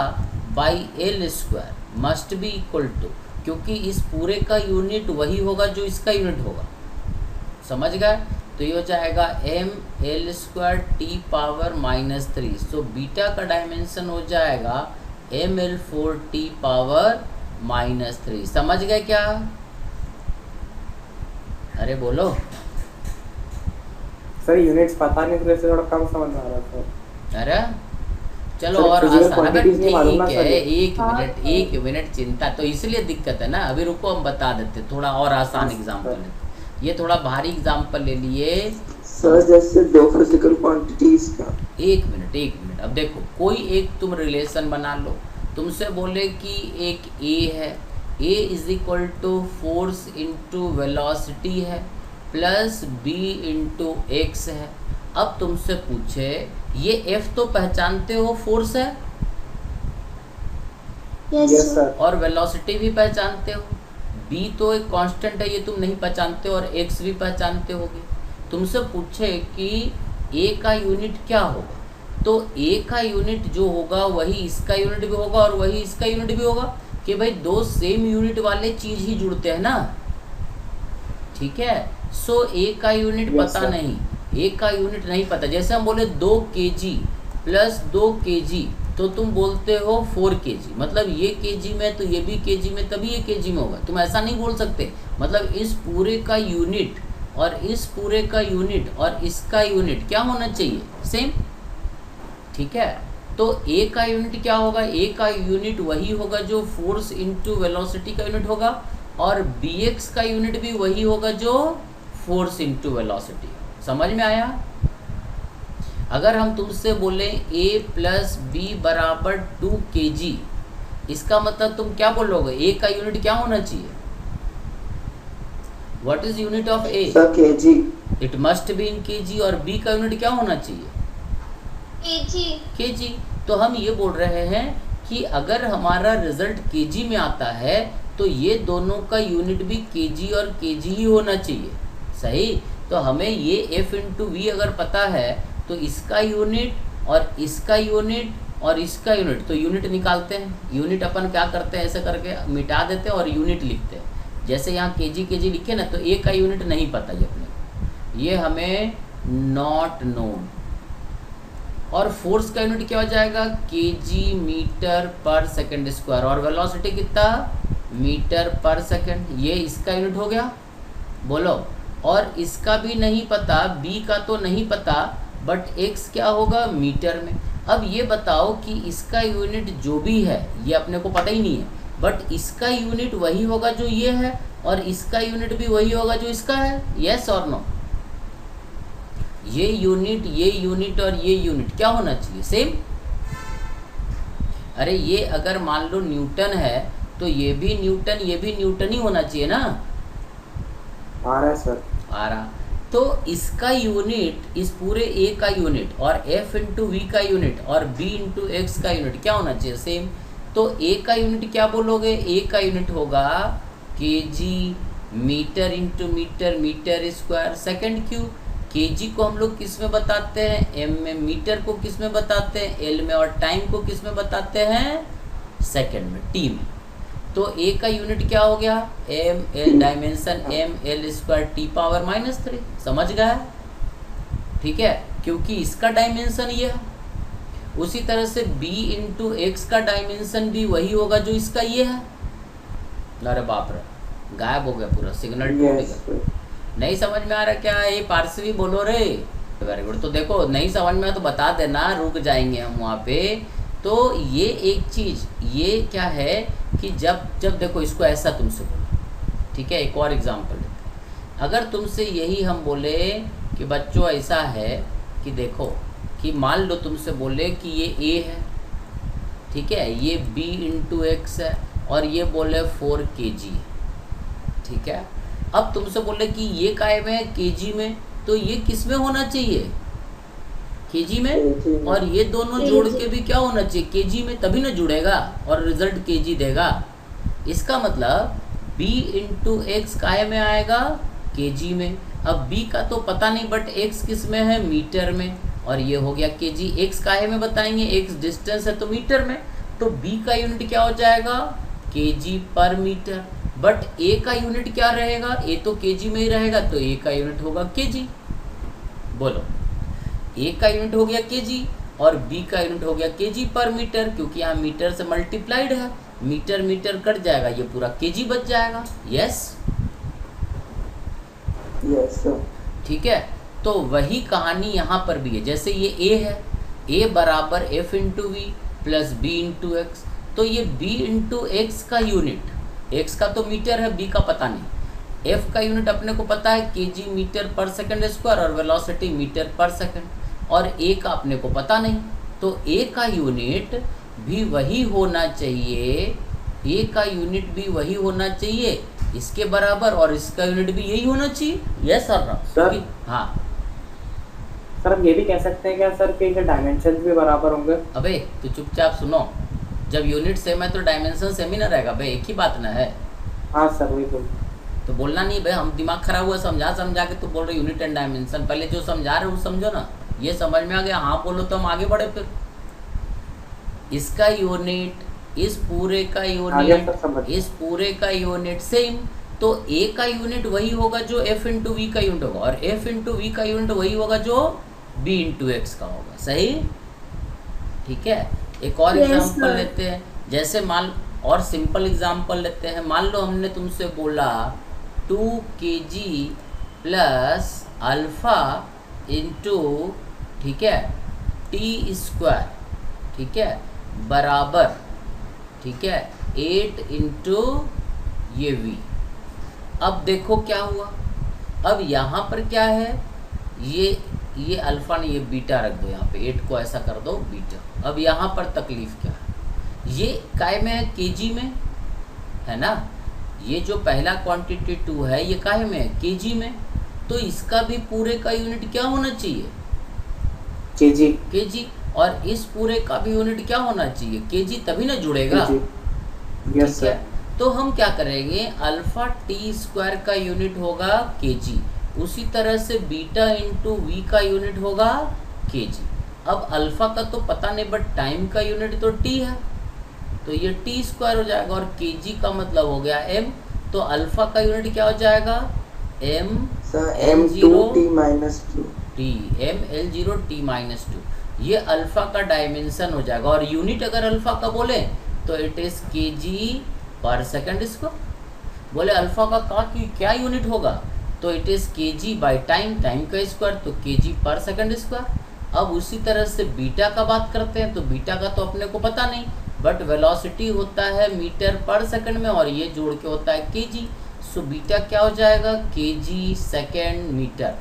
by L square must be equal to, क्योंकि इस पूरे का यूनिट वही होगा जो इसका यूनिट होगा। समझ गए? तो ये हो जाएगा M L square T power -3। So beta का डायमेंशन हो जाएगा एम एल 4 टी पावर -3। समझ गए क्या? अरे बोलो। सर यूनिट्स पता नहीं तो थोड़ा कम समझ आ रहा था। अरे चलो सर, और physical आसान। अबे quantities नहीं मालूम ना ठीक सर है, ये। एक मिनट चिंता, तो इसलिए दिक्कत है ना। अभी रुको हम बता देते, थोड़ा और आसान हाँ, एग्जाम्पल सर। है। ये थोड़ा भारी एग्जाम्पल ले लिए। सर जैसे दो फिजिकल क्वांटिटीज का। एक मिनट। अब देखो कोई एक तुम रिलेशन बना लो, तुमसे बोले कि एक ए है, A is equal to force into velocity है प्लस बी इंटू एक्स है। अब तुमसे पूछे ये एफ तो पहचानते हो फोर्स है Yes, यस sir. सर। और वेलोसिटी भी पहचानते हो, बी तो एक कांस्टेंट है ये तुम नहीं पहचानते हो, और एक्स भी पहचानते होगे। तुमसे पूछे कि ए का यूनिट क्या होगा, तो ए का यूनिट जो होगा वही इसका यूनिट भी होगा और वही इसका यूनिट भी होगा, कि भाई दो सेम यूनिट वाले चीज़ ही जुड़ते हैं ना। ठीक है? सो ए का यूनिट Yes, पता sir. नहीं, ए का यूनिट नहीं पता। जैसे हम बोले 2 kg प्लस 2 kg तो तुम बोलते हो 4 kg, मतलब ये kg में तो ये भी kg में तभी ये kg में होगा। तुम ऐसा नहीं बोल सकते, मतलब इस पूरे का यूनिट और इस पूरे का यूनिट और इसका यूनिट क्या होना चाहिए सेम। ठीक है? तो ए का यूनिट क्या होगा, ए का यूनिट वही होगा जो फोर्स इंटू वेलोसिटी का यूनिट होगा, और बी एक्स का यूनिट भी वही होगा जो फोर्स इंटू वेलोसिटी। समझ में आया? अगर हम तुमसे बोले a प्लस बी बराबर 2 kg, इसका मतलब तुम क्या बोलोगे, a का यूनिट क्या होना चाहिए? What is unit of a? Sir KG. It must be in kg, और b का यूनिट क्या होना चाहिए? kg। तो हम ये बोल रहे हैं कि अगर हमारा रिजल्ट kg में आता है तो ये दोनों का यूनिट भी kg और kg ही होना चाहिए। सही? तो हमें ये f इंटू वी अगर पता है तो इसका यूनिट और इसका यूनिट और इसका यूनिट, तो यूनिट निकालते हैं। यूनिट अपन क्या करते हैं, ऐसे करके मिटा देते हैं और यूनिट लिखते हैं। जैसे यहाँ kg लिखे ना, तो ए का यूनिट नहीं पता ये अपने को, ये हमें नॉट नोन। और फोर्स का यूनिट क्या हो जाएगा kg मीटर पर सेकंड स्क्वायर, और वेलोसिटी कितना मीटर पर सेकंड, ये इसका यूनिट हो गया। बोलो। और इसका भी नहीं पता, b का तो नहीं पता, बट x क्या होगा मीटर में। अब ये बताओ कि इसका यूनिट जो भी है ये अपने को पता ही नहीं है, बट इसका यूनिट वही होगा जो ये है और इसका यूनिट भी वही होगा जो इसका है। यस और नो? ये यूनिट और ये यूनिट क्या होना चाहिए सेम। अरे ये अगर मान लो न्यूटन है तो ये भी न्यूटन ही होना चाहिए ना। आ रहा है सर। आ रहा। तो इसका यूनिट, इस पूरे ए का यूनिट और एफ इंटू वी का यूनिट और बी इंटू एक्स का यूनिट क्या होना चाहिए? सेम। तो ए का यूनिट क्या बोलोगे? ए का यूनिट होगा KG metre into metre, metre square second cube. KG को हम लोग किस में बताते हैं? एम में। मीटर को किस में बताते हैं? एल में। और टाइम को किस में बताते हैं? सेकंड में, टी में। तो ए का यूनिट क्या हो गया? M L, dimension M L square T power -3। समझ गया? ठीक है, क्योंकि इसका डायमेंशन ये है। उसी तरह से b इंटू एक्स का डायमेंशन भी वही होगा जो इसका ये है। अरे बाप रे, गायब हो गया पूरा सिग्नल, टूट गया। नहीं समझ में आ रहा क्या? ये पार्सवी बोलो रे। Very good. तो देखो नहीं समझ में तो बता देना, रुक जाएंगे हम वहाँ पे। तो ये एक चीज़ ये क्या है कि जब देखो इसको ऐसा तुमसे बोलो, ठीक है। एक और एग्जांपल लेते हैं। अगर तुमसे यही हम बोले कि बच्चों ऐसा है कि देखो कि मान लो तुमसे बोले कि ये ए है, ठीक है, ये b इंटू एक्स है और ये बोले 4 kg, ठीक है। अब तुमसे बोले कि ये काय में है? kg में। तो ये किस में होना चाहिए? kg में। और ये दोनों जोड़ के भी क्या होना चाहिए? kg में, तभी ना जुड़ेगा और रिजल्ट kg देगा। इसका मतलब b इंटू एक्स काय में आएगा? kg में। अब b का तो पता नहीं, बट x किस में है? मीटर में। और ये हो गया kg। x काहे में बताएंगे? x डिस्टेंस है तो मीटर में। तो b का यूनिट क्या हो जाएगा? kg पर मीटर। बट a का यूनिट क्या रहेगा? a तो kg में ही रहेगा, तो a का यूनिट होगा kg। बोलो, a का यूनिट हो गया kg और b का यूनिट हो गया kg पर मीटर, क्योंकि यहाँ मीटर से मल्टीप्लाइड है। मीटर मीटर कट जाएगा, ये पूरा kg बच जाएगा। Yes yes sir. ठीक है। तो वही कहानी यहाँ पर भी है। जैसे ये a है, a बराबर f into V plus b into X. तो ये b इंटू एक्स का यूनिट, x का तो मीटर है, b का पता नहीं। f का यूनिट अपने को पता है kg मीटर पर सेकंड स्क्वायर और वेलोसिटी मीटर पर सेकंड। और a का अपने को पता नहीं, तो a का यूनिट भी वही होना चाहिए, a का यूनिट भी वही होना चाहिए इसके बराबर, और इसका यूनिट भी यही होना चाहिए। Yes sir. हाँ सर, हम ये भी कह सकते हैं क्या सर कि इनके डायमेंशन भी बराबर होंगे? अबे तो चुपचाप सुनो, जब यूनिट सेम है तो डायमेंशन सेम ही ना रहेगा भाई, एक ही बात ना है। हाँ सर, वही बोल। तो बोलना नहीं भाई, हम दिमाग खराब हुआ समझा के तो बोल रहे यूनिट एंड डायमेंशन। पहले जो समझा रहे वो समझो ना, ये समझ में आ गया? हाँ बोलो तो हम आगे बढ़े। फिर इसका यूनिट, इस पूरे का यूनिट, इस पूरे का यूनिट सेम। तो a का यूनिट वही होगा जो f इंटू वी का यूनिट होगा, और f इंटू वी का यूनिट वही होगा जो b इंटू एक्स का होगा। सही, ठीक है। एक और एग्जांपल लेते हैं। जैसे मान, और सिंपल एग्जांपल लेते हैं। मान लो हमने तुमसे बोला 2 kg प्लस अल्फा इंटू, ठीक है, टी स्क्वायर, ठीक है, बराबर, ठीक है, 8 इंटू ये v। अब देखो क्या हुआ। अब यहाँ पर क्या है? ये अल्फा नहीं, ये बीटा रख दो यहाँ पे, 8 को ऐसा कर दो बीटा। अब यहाँ पर तकलीफ क्या है? ये काय में है? केजी में है ना। ये जो पहला क्वांटिटी 2 है ये काय में है? केजी में। तो इसका भी पूरे का यूनिट क्या होना चाहिए? केजी। केजी। और इस पूरे का भी यूनिट क्या होना चाहिए? केजी, तभी ना जुड़ेगा। Yes sir. तो हम क्या करेंगे? अल्फा टी स्क्वायर का यूनिट होगा केजी, उसी तरह से बीटा इंटू वी का यूनिट होगा केजी। अब अल्फा का तो पता नहीं, बट टाइम का यूनिट तो टी है, तो ये टी स्क्वायर हो जाएगा, और केजी का मतलब हो गया एम। तो अल्फा का यूनिट क्या हो जाएगा? M m2 t-2 T, M L0 t-2। ये अल्फा का डायमेंशन हो जाएगा। और यूनिट अगर अल्फा का बोले तो इट इज केजी पर सेकंड स्क्वायर। बोले अल्फा का क्या यूनिट होगा? तो it is KG by time, time का स्क्वायर, तो केजी पर सेकंड स्क्वायर। अब उसी तरह से बीटा का बात करते हैं। तो बीटा का तो अपने को पता नहीं, बट वेलोसिटी होता है मीटर पर सेकंड में, और ये जोड़ के होता है केजी। सो बीटा क्या हो जाएगा? केजी सेकंड मीटर,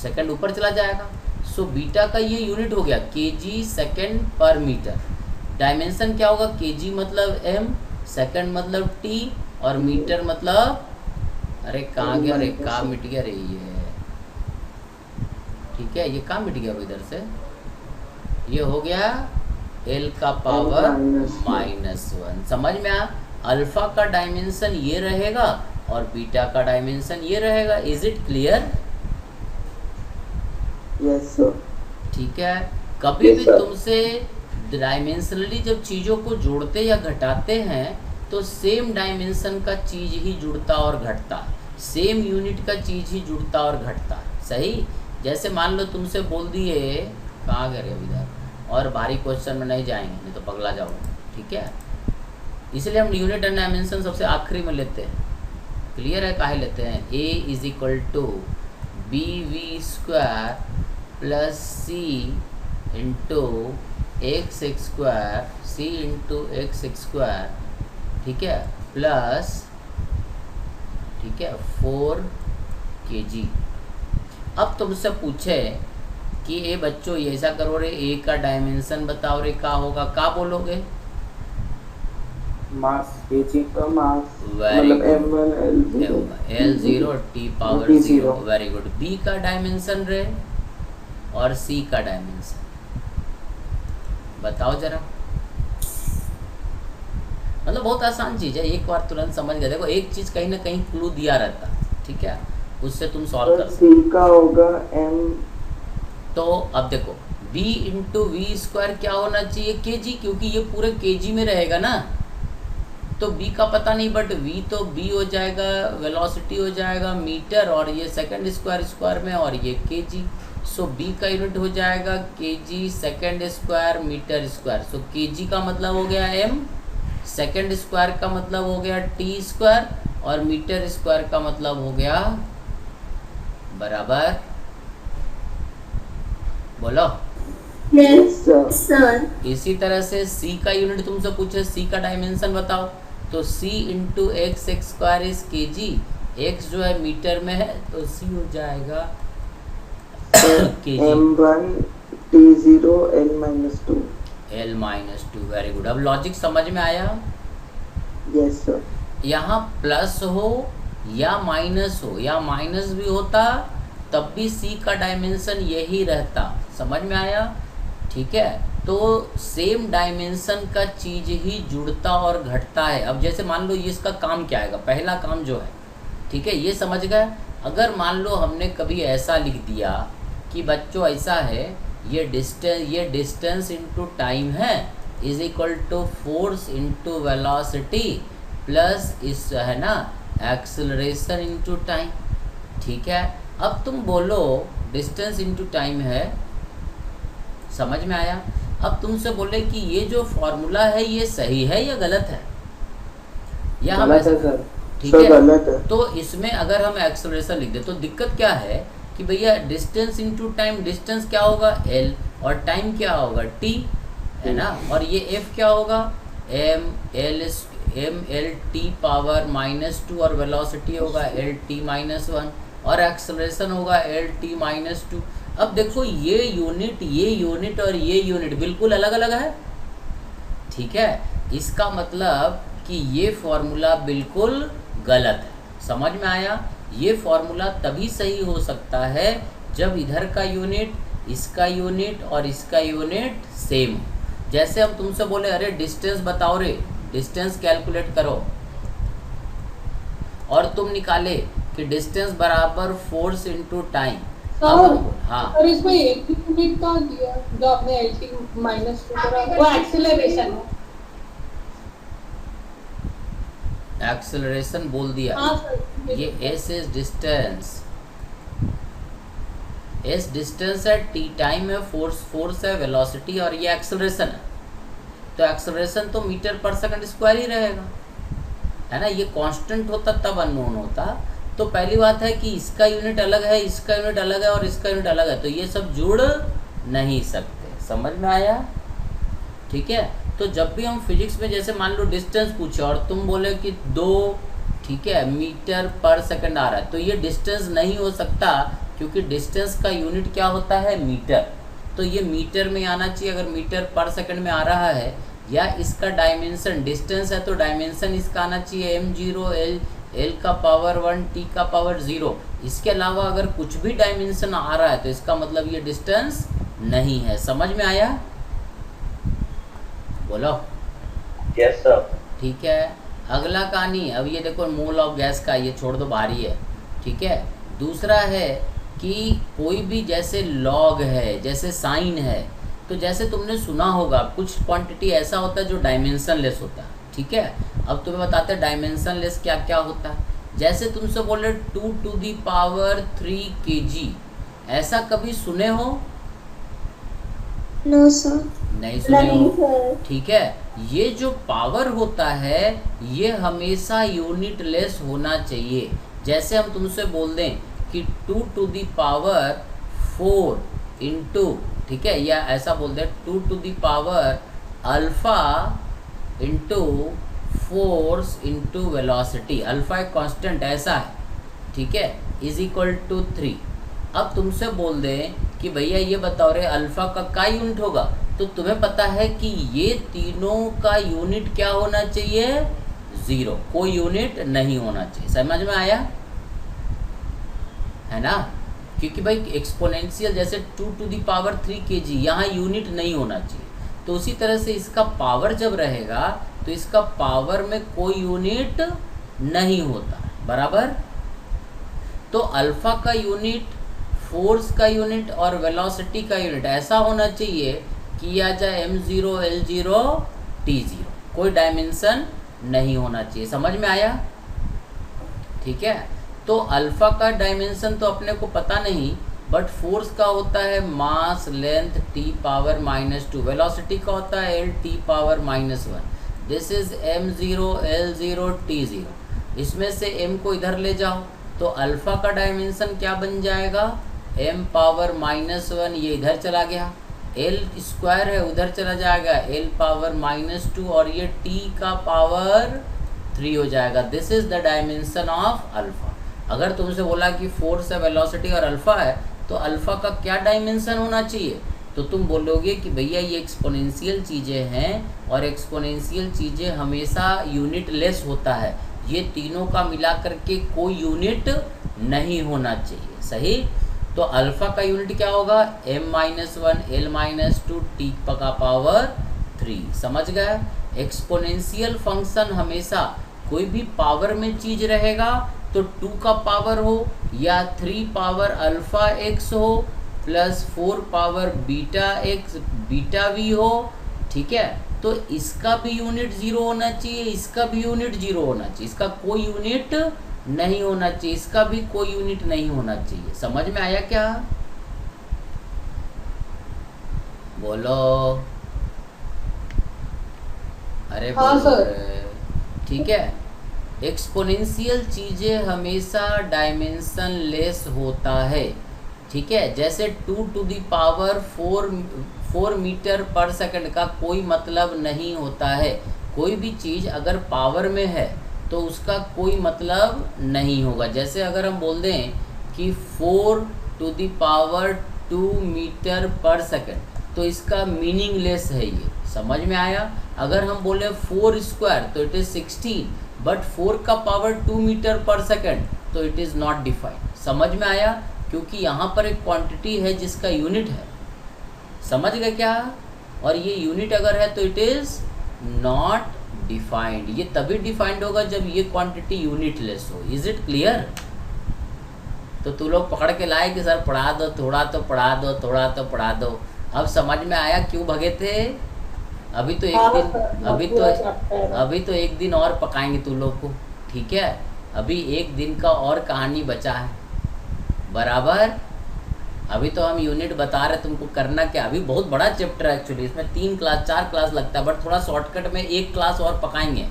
सेकंड ऊपर चला जाएगा। सो बीटा का ये यूनिट हो गया केजी सेकंड पर मीटर। डायमेंशन क्या होगा? केजी मतलब एम, सेकंड मतलब टी, और मीटर मतलब, अरे कहाँ गया रे, कहाँ मिट गया रे ये ठीक है, ये कहाँ मिट गया वो इधर से, ये हो गया l का पावर -1। समझ में आ, अल्फा का डायमेंशन ये रहेगा और बीटा का डायमेंशन ये रहेगा। Is it clear? Yes sir. ठीक है, कभी Yes, भी sir. तुमसे डायमेंशनली जब चीज़ों को जोड़ते या घटाते हैं तो सेम डायमेंशन का चीज़ ही जुड़ता और घटता, सेम यूनिट का चीज़ ही जुड़ता और घटता। सही, जैसे मान लो तुमसे बोल दिए, कहाँ गए इधर, और भारी क्वेश्चन में नहीं जाएंगे नहीं तो पगला जाओगे। ठीक है, इसलिए हम यूनिट एंड डायमेंशन सबसे आखिरी में लेते हैं। क्लियर है काहे लेते हैं? a is equal to B V square plus C into X square, C into X square, ठीक है, प्लस, ठीक है, 4 kg। अब तुमसे पूछे कि ए बच्चों ये ऐसा करो रे, ए का डायमेंशन बताओ रे, क्या होगा, क्या बोलोगे? मास, केजी का मास, वेरी मतलब good, m1 L0 T power T 0। 0। Very good. B का डायमेंशन रे और सी का डायमेंशन बताओ जरा। मतलब बहुत आसान चीज़ है, एक बार तुरंत समझ गए। देखो एक चीज़ कहीं ना कहीं क्लू दिया रहता, ठीक है, उससे तुम सॉल्व कर सकते। सी का होगा m। तो अब देखो b इंटू वी स्क्वायर क्या होना चाहिए, केजी, क्योंकि ये पूरे केजी में रहेगा ना। तो b का पता नहीं, बट v तो b हो जाएगा, वेलोसिटी हो जाएगा मीटर, और ये सेकंड स्क्वायर में, और ये केजी। सो b का यूनिट हो जाएगा KG second square metre square. So KG का मतलब हो गया m, सेकंड स्क्वायर का मतलब हो गया t स्क्वायर, और मीटर स्क्वायर का मतलब हो गया बराबर, बोलो। Yes sir. इसी तरह से c का यूनिट तुमसे पूछे, c का डायमेंशन बताओ, तो c into X square is के जी, एक्स जो है मीटर में है तो c हो जाएगा के जी, m1 t0 l-2। l-2। Very good. अब लॉजिक समझ में आया? Yes sir. यहाँ प्लस हो या माइनस हो, या माइनस भी होता तब भी c का डायमेंशन यही रहता। समझ में आया? ठीक है, तो सेम डायमेंशन का चीज़ ही जुड़ता और घटता है। अब जैसे मान लो ये इसका काम क्या आएगा, पहला काम जो है, ठीक है, ये समझ गए। अगर मान लो हमने कभी ऐसा लिख दिया कि बच्चों ऐसा है, ये डिस्टेंस इंटू टाइम है is equal to force into velocity plus इस है ना एक्सेलरेशन इंटू टाइम। ठीक है, अब तुम बोलो डिस्टेंस इंटू टाइम है, समझ में आया? अब तुमसे बोले कि ये जो फॉर्मूला है ये सही है या गलत है, या हम गलत है सर। ठीक सर है, गलत है। तो इसमें अगर हम एक्सेलरेशन लिख दे तो दिक्कत क्या है कि भैया डिस्टेंस इंटू टाइम, डिस्टेंस क्या होगा l, और टाइम क्या होगा t, है ना, और ये f क्या होगा m l t पावर -2, और वेलोसिटी होगा l t -1, और एक्सेलरेशन होगा l t -2। अब देखो ये यूनिट और ये यूनिट बिल्कुल अलग अलग है। ठीक है, इसका मतलब कि ये फॉर्मूला बिल्कुल गलत है। समझ में आया? ये फॉर्मूला तभी सही हो सकता है जब इधर का यूनिट, इसका यूनिट और इसका यूनिट सेम हो। जैसे हम तुमसे बोले अरे डिस्टेंस बताओ रे, डिस्टेंस कैलकुलेट करो, और तुम निकाले कि डिस्टेंस बराबर फोर्स इंटू टाइम। हाँ, और इसमें एक ही यूनिट का दिया जो आपने LT -2 करा, वो एक्सीलरेशन है। एक्सेलरेशन बोल दिया। हाँ सर, ये s is distance, s distance है, t टाइम है, फोर्स है, वेलोसिटी, और ये एक्सेलरेशन है। तो एक्सेलरेशन तो मीटर पर सेकंड स्क्वायर ही रहेगा, है ना। ये कांस्टेंट होता तब अननोन होता। तो पहली बात है कि इसका यूनिट अलग है, इसका यूनिट अलग है, और इसका यूनिट अलग है, तो ये सब जुड़ नहीं सकते। समझ में आया? ठीक है, तो जब भी हम फिजिक्स में जैसे मान लो डिस्टेंस पूछे और तुम बोले कि 2, ठीक है, मीटर पर सेकंड आ रहा है, तो ये डिस्टेंस नहीं हो सकता, क्योंकि डिस्टेंस का यूनिट क्या होता है, मीटर। तो ये मीटर में आना चाहिए। अगर मीटर पर सेकंड में आ रहा है, या इसका डायमेंशन डिस्टेंस है तो डायमेंशन इसका आना चाहिए m0 l L का पावर 1 T का पावर 0। इसके अलावा अगर कुछ भी डायमेंशन आ रहा है तो इसका मतलब ये डिस्टेंस नहीं है। समझ में आया? बोलो। Yes sir. ठीक है, अगला कहानी। अब ये देखो मोल ऑफ गैस का, ये छोड़ दो, भारी है। ठीक है, दूसरा है कि कोई भी जैसे लॉग है, जैसे साइन है, तो जैसे तुमने सुना होगा कुछ क्वांटिटी ऐसा होता है जो डायमेंशन लेस होता है। ठीक है, अब तुम्हें बताते हैं डायमेंशन लेस क्या क्या होता है। जैसे तुमसे बोले 2 to the power 3 kg, ऐसा कभी सुने हो? No sir. नहीं सुने हो? ठीक है, ये जो पावर होता है ये हमेशा यूनिट लेस होना चाहिए। जैसे हम तुमसे बोल दें कि 2 to the power 4 इंटू, ठीक है, या ऐसा बोल दें 2 to the power alpha into force into velocity, alpha एक कांस्टेंट ऐसा है, ठीक है, इज इक्वल टू 3। अब तुमसे बोल दें कि भैया ये बताओ रे अल्फ़ा का क्या यूनिट होगा, तो तुम्हें पता है कि ये तीनों का यूनिट क्या होना चाहिए? 0, कोई यूनिट नहीं होना चाहिए। समझ में आया है ना? क्योंकि भाई एक्सपोनेंशियल जैसे 2 to the power 3 kg, यहाँ यूनिट नहीं होना चाहिए। तो उसी तरह से इसका पावर जब रहेगा तो इसका पावर में कोई यूनिट नहीं होता, बराबर। तो अल्फ़ा का यूनिट, फोर्स का यूनिट और वेलोसिटी का यूनिट ऐसा होना चाहिए कि आ जाए m0 l0 t0, कोई डायमेंशन नहीं होना चाहिए। समझ में आया? ठीक है, तो अल्फ़ा का डायमेंशन तो अपने को पता नहीं, बट फोर्स का होता है मास लेंथ t पावर -2, वेलोसिटी का होता है l t power -1। This is m0 l0 t0। इसमें से m को इधर ले जाओ तो अल्फ़ा का डायमेंशन क्या बन जाएगा? m पावर -1, ये इधर चला गया, l स्क्वायर है उधर चला जाएगा, l पावर -2, और ये t का पावर 3 हो जाएगा। This is the dimension of alpha. अगर तुमसे बोला कि फोर्स है, वेलोसिटी और अल्फ़ा है, तो अल्फ़ा का क्या डायमेंशन होना चाहिए? तो तुम बोलोगे कि भैया ये एक्सपोनेंशियल चीज़ें हैं और एक्सपोनेंशियल चीज़ें हमेशा यूनिट लेस होता है, ये तीनों का मिला करके कोई यूनिट नहीं होना चाहिए। सही? तो अल्फ़ा का यूनिट क्या होगा? m-1 l-2 t का पावर 3। समझ गए? एक्सपोनेंशियल फंक्शन हमेशा कोई भी पावर में चीज़ रहेगा तो 2 का पावर हो या 3 पावर अल्फ़ा x हो plus 4 power beta x beta v हो, ठीक है, तो इसका भी यूनिट 0 होना चाहिए, इसका भी यूनिट 0 होना चाहिए, इसका कोई यूनिट नहीं होना चाहिए, इसका भी कोई यूनिट नहीं होना चाहिए। समझ में आया क्या? बोलो। अरे हाँ बोलो सर। रे। ठीक है, एक्सपोनेंशियल चीज़ें हमेशा डायमेंशन लेस होता है। ठीक है, जैसे 2 to the power 4 मीटर पर सेकंड का कोई मतलब नहीं होता है। कोई भी चीज़ अगर पावर में है तो उसका कोई मतलब नहीं होगा। जैसे अगर हम बोल दें कि 4 to the power 2 मीटर पर सेकंड, तो इसका मीनिंगलेस है ये। समझ में आया? अगर हम बोले 4 स्क्वायर तो इट इज़ 16, बट 4 का पावर 2 मीटर पर सेकंड तो इट इज़ नॉट डिफाइंड। समझ में आया? क्योंकि यहाँ पर एक क्वांटिटी है जिसका यूनिट है। समझ गए क्या? और ये यूनिट अगर है तो इट इज़ नॉट डिफाइंड। ये तभी डिफाइंड होगा जब ये क्वांटिटी यूनिटलेस हो। Is it clear? तो तू लोग पकड़ के लाए कि सर पढ़ा दो, थोड़ा तो पढ़ा दो, थोड़ा तो पढ़ा दो। अब समझ में आया क्यों भगे थे? अभी तो एक दिन और पकाएंगे तू लोग को, ठीक है? अभी एक दिन का और कहानी बचा है, बराबर। अभी तो हम यूनिट बता रहे तुमको करना क्या। अभी बहुत बड़ा चैप्टर है एक्चुअली, इसमें 3 क्लास 4 क्लास लगता है, बट थोड़ा शॉर्टकट में 1 क्लास और पकाएंगे,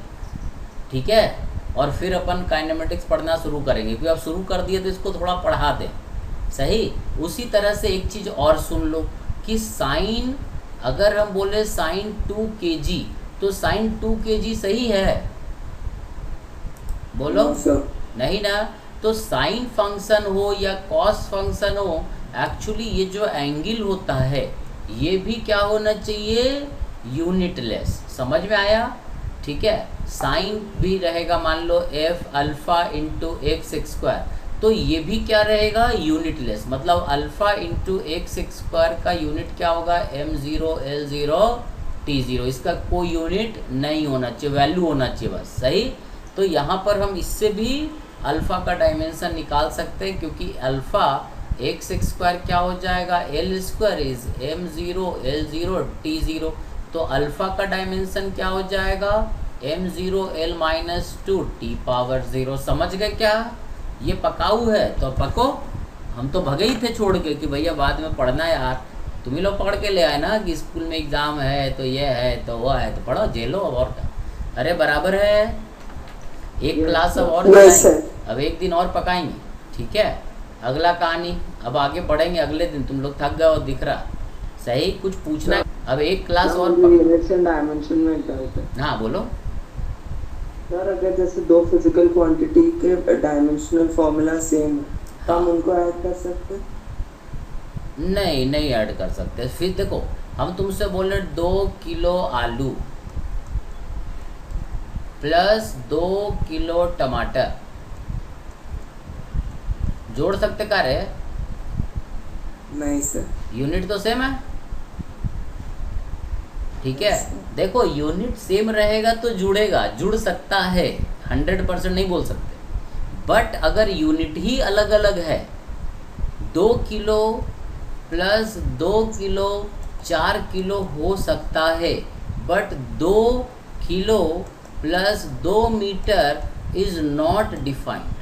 ठीक है? और फिर अपन काइनेमेटिक्स पढ़ना शुरू करेंगे, क्योंकि अब शुरू कर दिए तो इसको थोड़ा पढ़ा दें। सही? उसी तरह से एक चीज़ और सुन लो कि साइन, अगर हम बोले साइन 2 kg, तो साइन 2 kg सही है? बोलो। नहीं ना? तो साइन फंक्शन हो या कॉस फंक्शन हो, एक्चुअली ये जो एंगल होता है ये भी क्या होना चाहिए? यूनिटलेस। समझ में आया? ठीक है, साइन भी रहेगा मान लो F alpha into X square, तो ये भी क्या रहेगा, यूनिटलेस, मतलब अल्फ़ा इंटू एक्स स्क्वायर का यूनिट क्या होगा, m0 l0 t0, इसका कोई यूनिट नहीं होना चाहिए, वैल्यू होना चाहिए बस, सही। तो यहाँ पर हम इससे भी अल्फ़ा का डायमेंशन निकाल सकते हैं, क्योंकि अल्फ़ा एक्स स्क्वायर क्या हो जाएगा, L square is m0 l0 t0, तो अल्फ़ा का डायमेंशन क्या हो जाएगा, m0 l minus 2 t power 0। समझ गए क्या, ये पकाऊ है तो पको, हम तो भगे ही थे छोड़ के कि भैया बाद में पढ़ना है यार, तुम ही लोग पढ़ के ले आए ना कि स्कूल में एग्ज़ाम है तो ये है तो वो है तो पढ़ो झेलो, अब और क्या। अरे बराबर है, एक क्लास अब और चलाएंगे, अब एक दिन और पकाएंगे, ठीक है। अगला कहानी अब आगे बढ़ेंगे अगले दिन, तुम लोग थक गए और दिख रहा, सही। कुछ पूछना है, अब एक क्लास और यूनिट्स एंड डायमेंशन में क्या होता है? हाँ बोलो सर, अगर जैसे दो फिजिकल क्वांटिटी के डायमेंशनल फॉर्मूला सेम है तो हम उनको ऐड कर सकते हैं? नहीं ऐड कर सकते। फिर देखो हम तुमसे बोल रहे 2 किलो आलू प्लस 2 किलो टमाटर, जोड़ सकते का रे? नहीं सर। यूनिट तो सेम है, ठीक है। देखो यूनिट सेम रहेगा तो जुड़ेगा, जुड़ सकता है, 100% नहीं बोल सकते, बट अगर यूनिट ही अलग अलग है, 2 किलो प्लस 2 किलो 4 किलो हो सकता है, but 2 kilo plus 2 metre is not defined.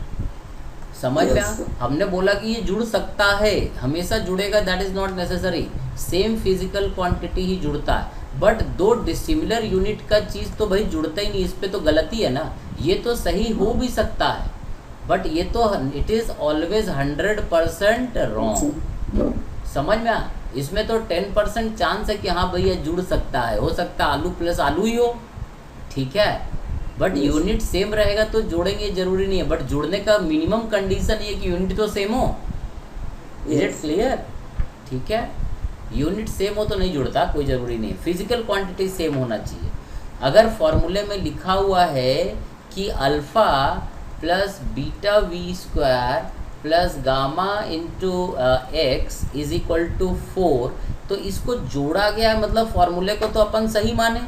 समझ में Yes, sir. हमने बोला कि ये जुड़ सकता है, हमेशा जुड़ेगा, that is not necessary, same physical quantity ही जुड़ता है, बट दो डिसिमिलर यूनिट का चीज़ तो भाई जुड़ता ही नहीं, इस पे तो गलती है ना। ये तो सही हो भी सकता है, बट ये तो इट इज़ ऑलवेज 100% रॉन्ग। समझ में आ, इसमें तो 10% चांस है कि हाँ भैया जुड़ सकता है, हो सकता है आलू प्लस आलू ही हो, ठीक है, बट यूनिट सेम रहेगा तो जोड़ेंगे जरूरी नहीं है, बट जुड़ने का मिनिमम कंडीशन ये कि यूनिट तो सेम हो। Is it clear? ठीक है, यूनिट सेम हो तो नहीं जुड़ता, कोई ज़रूरी नहीं है, फिजिकल क्वांटिटी सेम होना चाहिए। अगर फॉर्मूले में लिखा हुआ है कि alpha plus beta V square plus gamma into X is equal to 4, तो इसको जोड़ा गया है, मतलब फॉर्मूले को तो अपन सही माने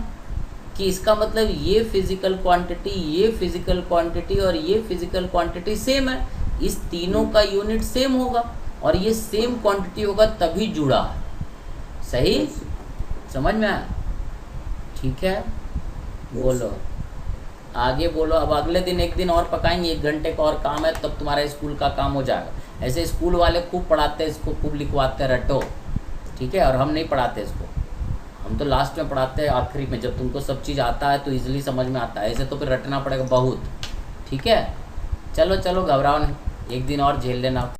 कि इसका मतलब ये फिजिकल क्वांटिटी, ये फिजिकल क्वांटिटी और ये फिजिकल क्वांटिटी सेम है, इस तीनों का यूनिट सेम होगा और ये सेम क्वांटिटी होगा तभी जुड़ा है। सही समझ में आया? ठीक है, बोलो आगे बोलो। अब अगले दिन एक दिन और पकाएंगे, 1 घंटे का और काम है, तब तुम्हारा स्कूल का काम हो जाएगा। ऐसे स्कूल वाले खूब पढ़ाते हैं, इसको खूब लिखवाते हैं, रटो, ठीक है, और हम नहीं पढ़ाते इसको, हम तो लास्ट में पढ़ाते हैं, आखिरी में, जब तुमको सब चीज़ आता है तो इजीली समझ में आता है, ऐसे तो फिर रटना पड़ेगा बहुत, ठीक है। चलो चलो घबराओ नहीं, एक दिन और झेल लेना।